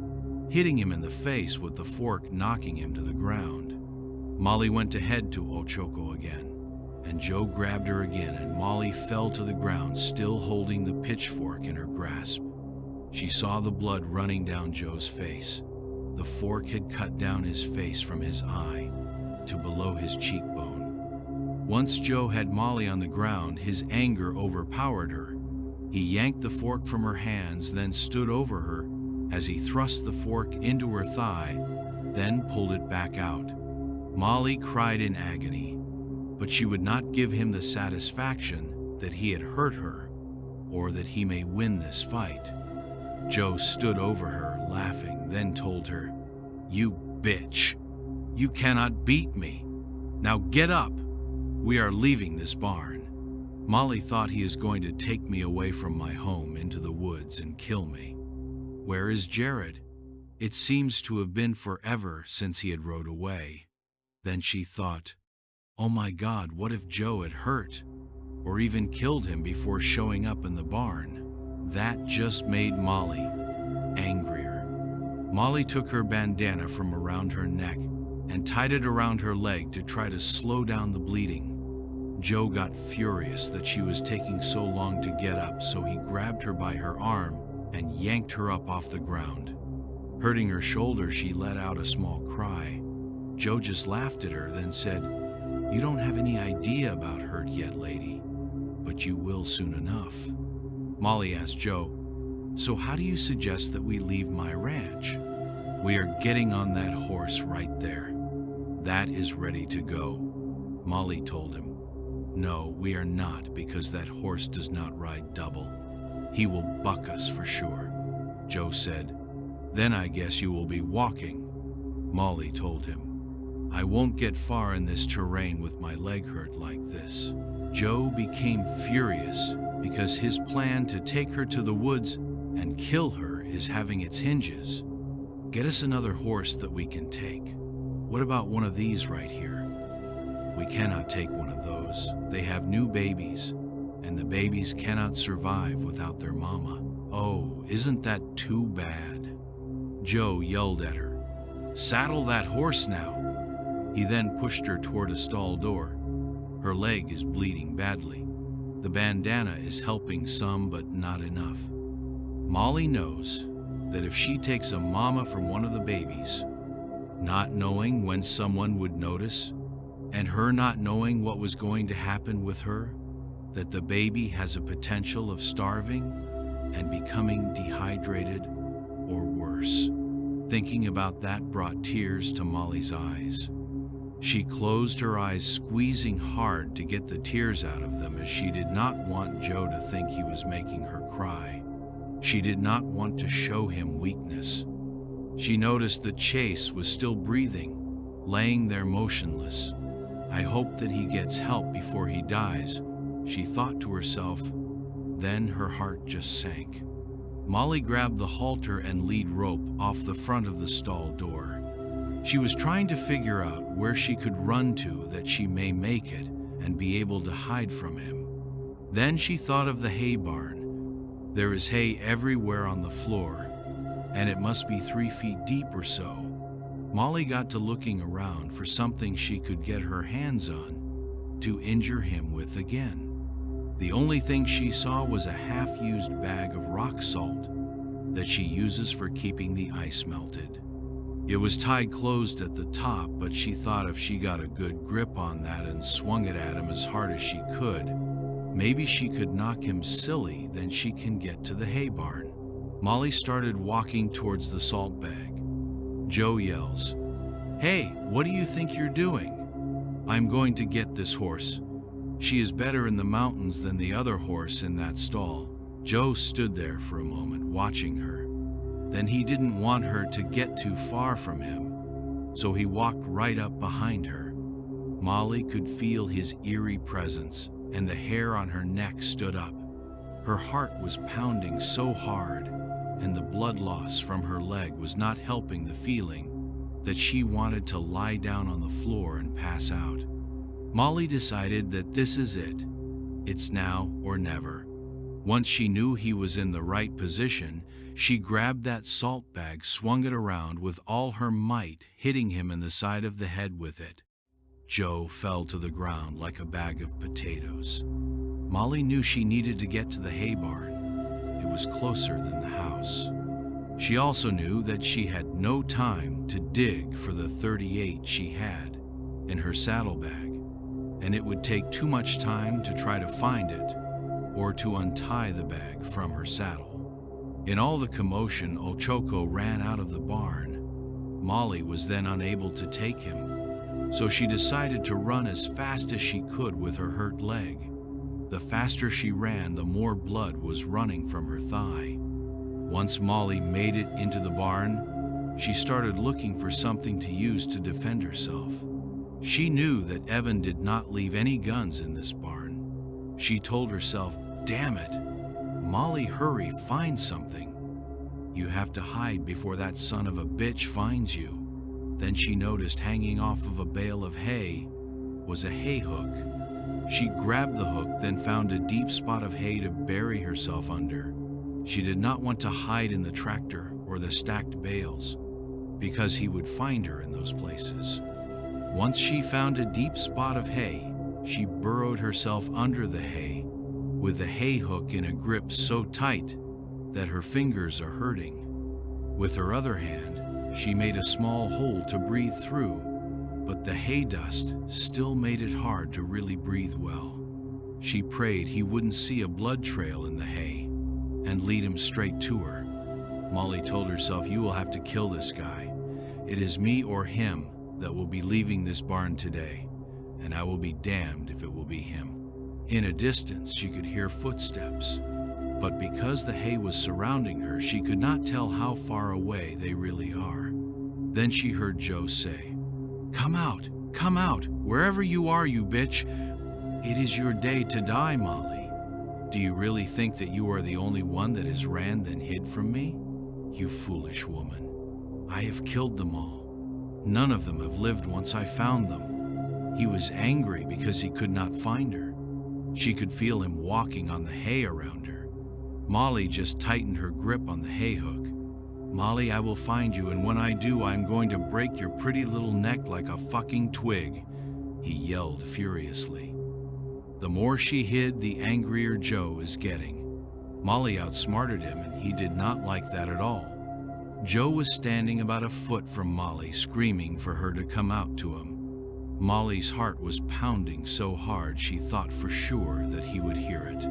hitting him in the face with the fork, knocking him to the ground. Molly went to head to Ochoko again, and Joe grabbed her again, and Molly fell to the ground, still holding the pitchfork in her grasp. She saw the blood running down Joe's face. The fork had cut down his face from his eye to below his cheekbone. Once Joe had Molly on the ground, his anger overpowered her. He yanked the fork from her hands, then stood over her as he thrust the fork into her thigh, then pulled it back out. Molly cried in agony, but she would not give him the satisfaction that he had hurt her or that he may win this fight. Joe stood over her, laughing, then told her, "You bitch! You cannot beat me! Now get up! We are leaving this barn." Molly thought, "He is going to take me away from my home into the woods and kill me. Where is Jared? It seems to have been forever since he had rode away." Then she thought, "Oh my God, what if Joe had hurt or even killed him before showing up in the barn?" That just made Molly angrier. Molly took her bandana from around her neck and tied it around her leg to try to slow down the bleeding. Joe got furious that she was taking so long to get up, so he grabbed her by her arm and yanked her up off the ground. Hurting her shoulder, she let out a small cry. Joe just laughed at her, then said, "You don't have any idea about hurt yet, lady, but you will soon enough." Molly asked Joe, "So how do you suggest that we leave my ranch?" "We are getting on that horse right there. That is ready to go," Molly told him. "No, we are not, because that horse does not ride double. He will buck us for sure," Joe said. "Then I guess you will be walking," Molly told him. "I won't get far in this terrain with my leg hurt like this." Joe became furious because his plan to take her to the woods and kill her is having its hinges. Get us another horse that we can take. What about one of these right here? We cannot take one of those. They have new babies, and the babies cannot survive without their mama. Oh, isn't that too bad? Joe yelled at her. Saddle that horse now. He then pushed her toward a stall door. Her leg is bleeding badly. The bandana is helping some, but not enough. Molly knows that if she takes a mama from one of the babies, not knowing when someone would notice, and her not knowing what was going to happen with her, that the baby has a potential of starving and becoming dehydrated or worse. Thinking about that brought tears to Molly's eyes. She closed her eyes, squeezing hard to get the tears out of them, as she did not want Joe to think he was making her cry. She did not want to show him weakness. She noticed that Chase was still breathing, laying there motionless. I hope that he gets help before he dies, she thought to herself. Then her heart just sank. Molly grabbed the halter and lead rope off the front of the stall door. She was trying to figure out where she could run to that she may make it and be able to hide from him. Then she thought of the hay barn. There is hay everywhere on the floor, and it must be 3 feet deep or so. Molly got to looking around for something she could get her hands on to injure him with again. The only thing she saw was a half-used bag of rock salt that she uses for keeping the ice melted. It was tied closed at the top, but she thought if she got a good grip on that and swung it at him as hard as she could, maybe she could knock him silly, then she can get to the hay barn. Molly started walking towards the salt bag. Joe yells, "Hey, what do you think you're doing? I'm going to get this horse. She is better in the mountains than the other horse in that stall." Joe stood there for a moment watching her. Then he didn't want her to get too far from him, so he walked right up behind her. Molly could feel his eerie presence, and the hair on her neck stood up. Her heart was pounding so hard, and the blood loss from her leg was not helping the feeling that she wanted to lie down on the floor and pass out. Molly decided that this is it. It's now or never. Once she knew he was in the right position, she grabbed that salt bag, swung it around with all her might, hitting him in the side of the head with it. Joe fell to the ground like a bag of potatoes. Molly knew she needed to get to the hay barn. It was closer than the house. She also knew that she had no time to dig for the .38 she had in her saddlebag, and it would take too much time to try to find it or to untie the bag from her saddle. In all the commotion, Ochoko ran out of the barn. Molly was then unable to take him, so she decided to run as fast as she could with her hurt leg. The faster she ran, the more blood was running from her thigh. Once Molly made it into the barn, she started looking for something to use to defend herself. She knew that Evan did not leave any guns in this barn. She told herself, "Damn it, Molly, hurry, find something. You have to hide before that son of a bitch finds you." Then she noticed hanging off of a bale of hay was a hay hook. She grabbed the hook, then found a deep spot of hay to bury herself under. She did not want to hide in the tractor or the stacked bales, because he would find her in those places. Once she found a deep spot of hay, she burrowed herself under the hay, with the hay hook in a grip so tight that her fingers are hurting. With her other hand, she made a small hole to breathe through, but the hay dust still made it hard to really breathe well. She prayed he wouldn't see a blood trail in the hay and lead him straight to her. Molly told herself, "You will have to kill this guy. It is me or him that will be leaving this barn today, and I will be damned if it will be him." In a distance, she could hear footsteps, but because the hay was surrounding her, she could not tell how far away they really are. Then she heard Joe say, come out, wherever you are, you bitch." It is your day to die, Molly. Do you really think that you are the only one that has ran then hid from me? You foolish woman. I have killed them all. None of them have lived once I found them. He was angry because he could not find her. She could feel him walking on the hay around her. Molly just tightened her grip on the hay hook. Molly, I will find you, and when I do, I'm going to break your pretty little neck like a fucking twig, he yelled furiously. The more she hid, the angrier Joe is getting. Molly outsmarted him, and he did not like that at all. Joe was standing about a foot from Molly, screaming for her to come out to him. Molly's heart was pounding so hard she thought for sure that he would hear it.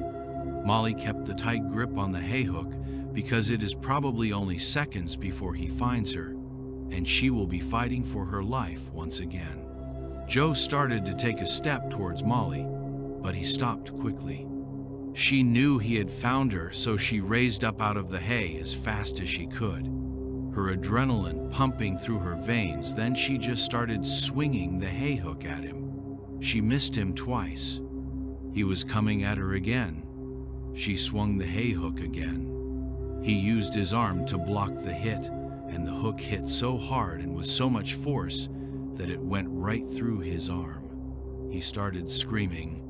Molly kept the tight grip on the hay hook because it is probably only seconds before he finds her, and she will be fighting for her life once again. Joe started to take a step towards Molly, but he stopped quickly. She knew he had found her, so she raised up out of the hay as fast as she could, her adrenaline pumping through her veins. Then she just started swinging the hay hook at him. She missed him twice. He was coming at her again. She swung the hay hook again. He used his arm to block the hit, and the hook hit so hard and with so much force that it went right through his arm. He started screaming,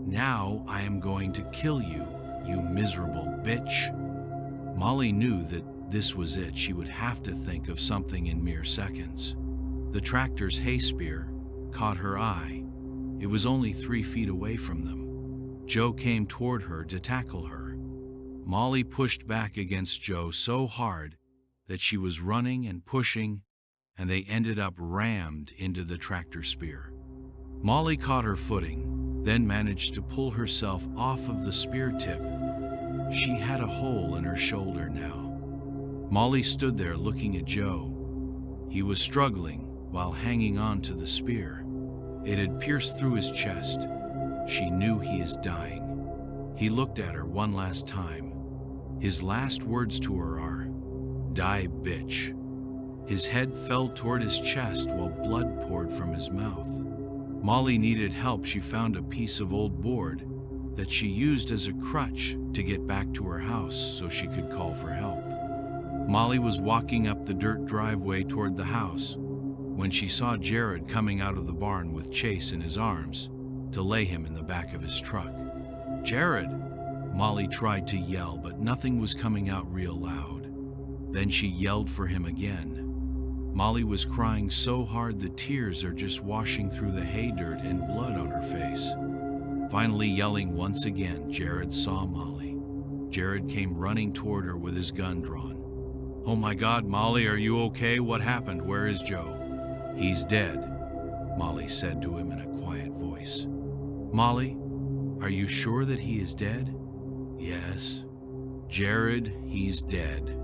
"Now I am going to kill you, you miserable bitch." Molly knew that this was it. She would have to think of something in mere seconds. The tractor's hay spear caught her eye. It was only 3 feet away from them. Joe came toward her to tackle her. Molly pushed back against Joe so hard that she was running and pushing, and they ended up rammed into the tractor spear. Molly caught her footing, then managed to pull herself off of the spear tip. She had a hole in her shoulder now. Molly stood there looking at Joe. He was struggling while hanging on to the spear. It had pierced through his chest. She knew he is dying. He looked at her one last time. His last words to her are, "Die, bitch." His head fell toward his chest while blood poured from his mouth. Molly needed help. She found a piece of old board that she used as a crutch to get back to her house so she could call for help. Molly was walking up the dirt driveway toward the house when she saw Jared coming out of the barn with Chase in his arms to lay him in the back of his truck. "Jared!" Molly tried to yell, but nothing was coming out real loud. Then she yelled for him again. Molly was crying so hard the tears are just washing through the hay dirt and blood on her face. Finally yelling once again, Jared saw Molly. Jared came running toward her with his gun drawn. "Oh my God, Molly, are you okay? What happened? Where is Joe?" "He's dead," Molly said to him in a quiet voice. "Molly, are you sure that he is dead?" "Yes." "Jared, he's dead.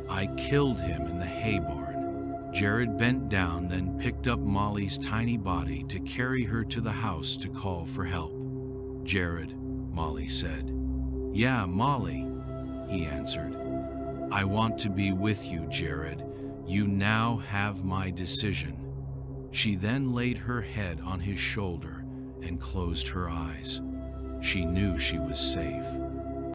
I killed him in the hay barn." Jared bent down, then picked up Molly's tiny body to carry her to the house to call for help. "Jared," Molly said. "Yeah, Molly," he answered. "I want to be with you, Jared. You now have my decision." She then laid her head on his shoulder and closed her eyes. She knew she was safe.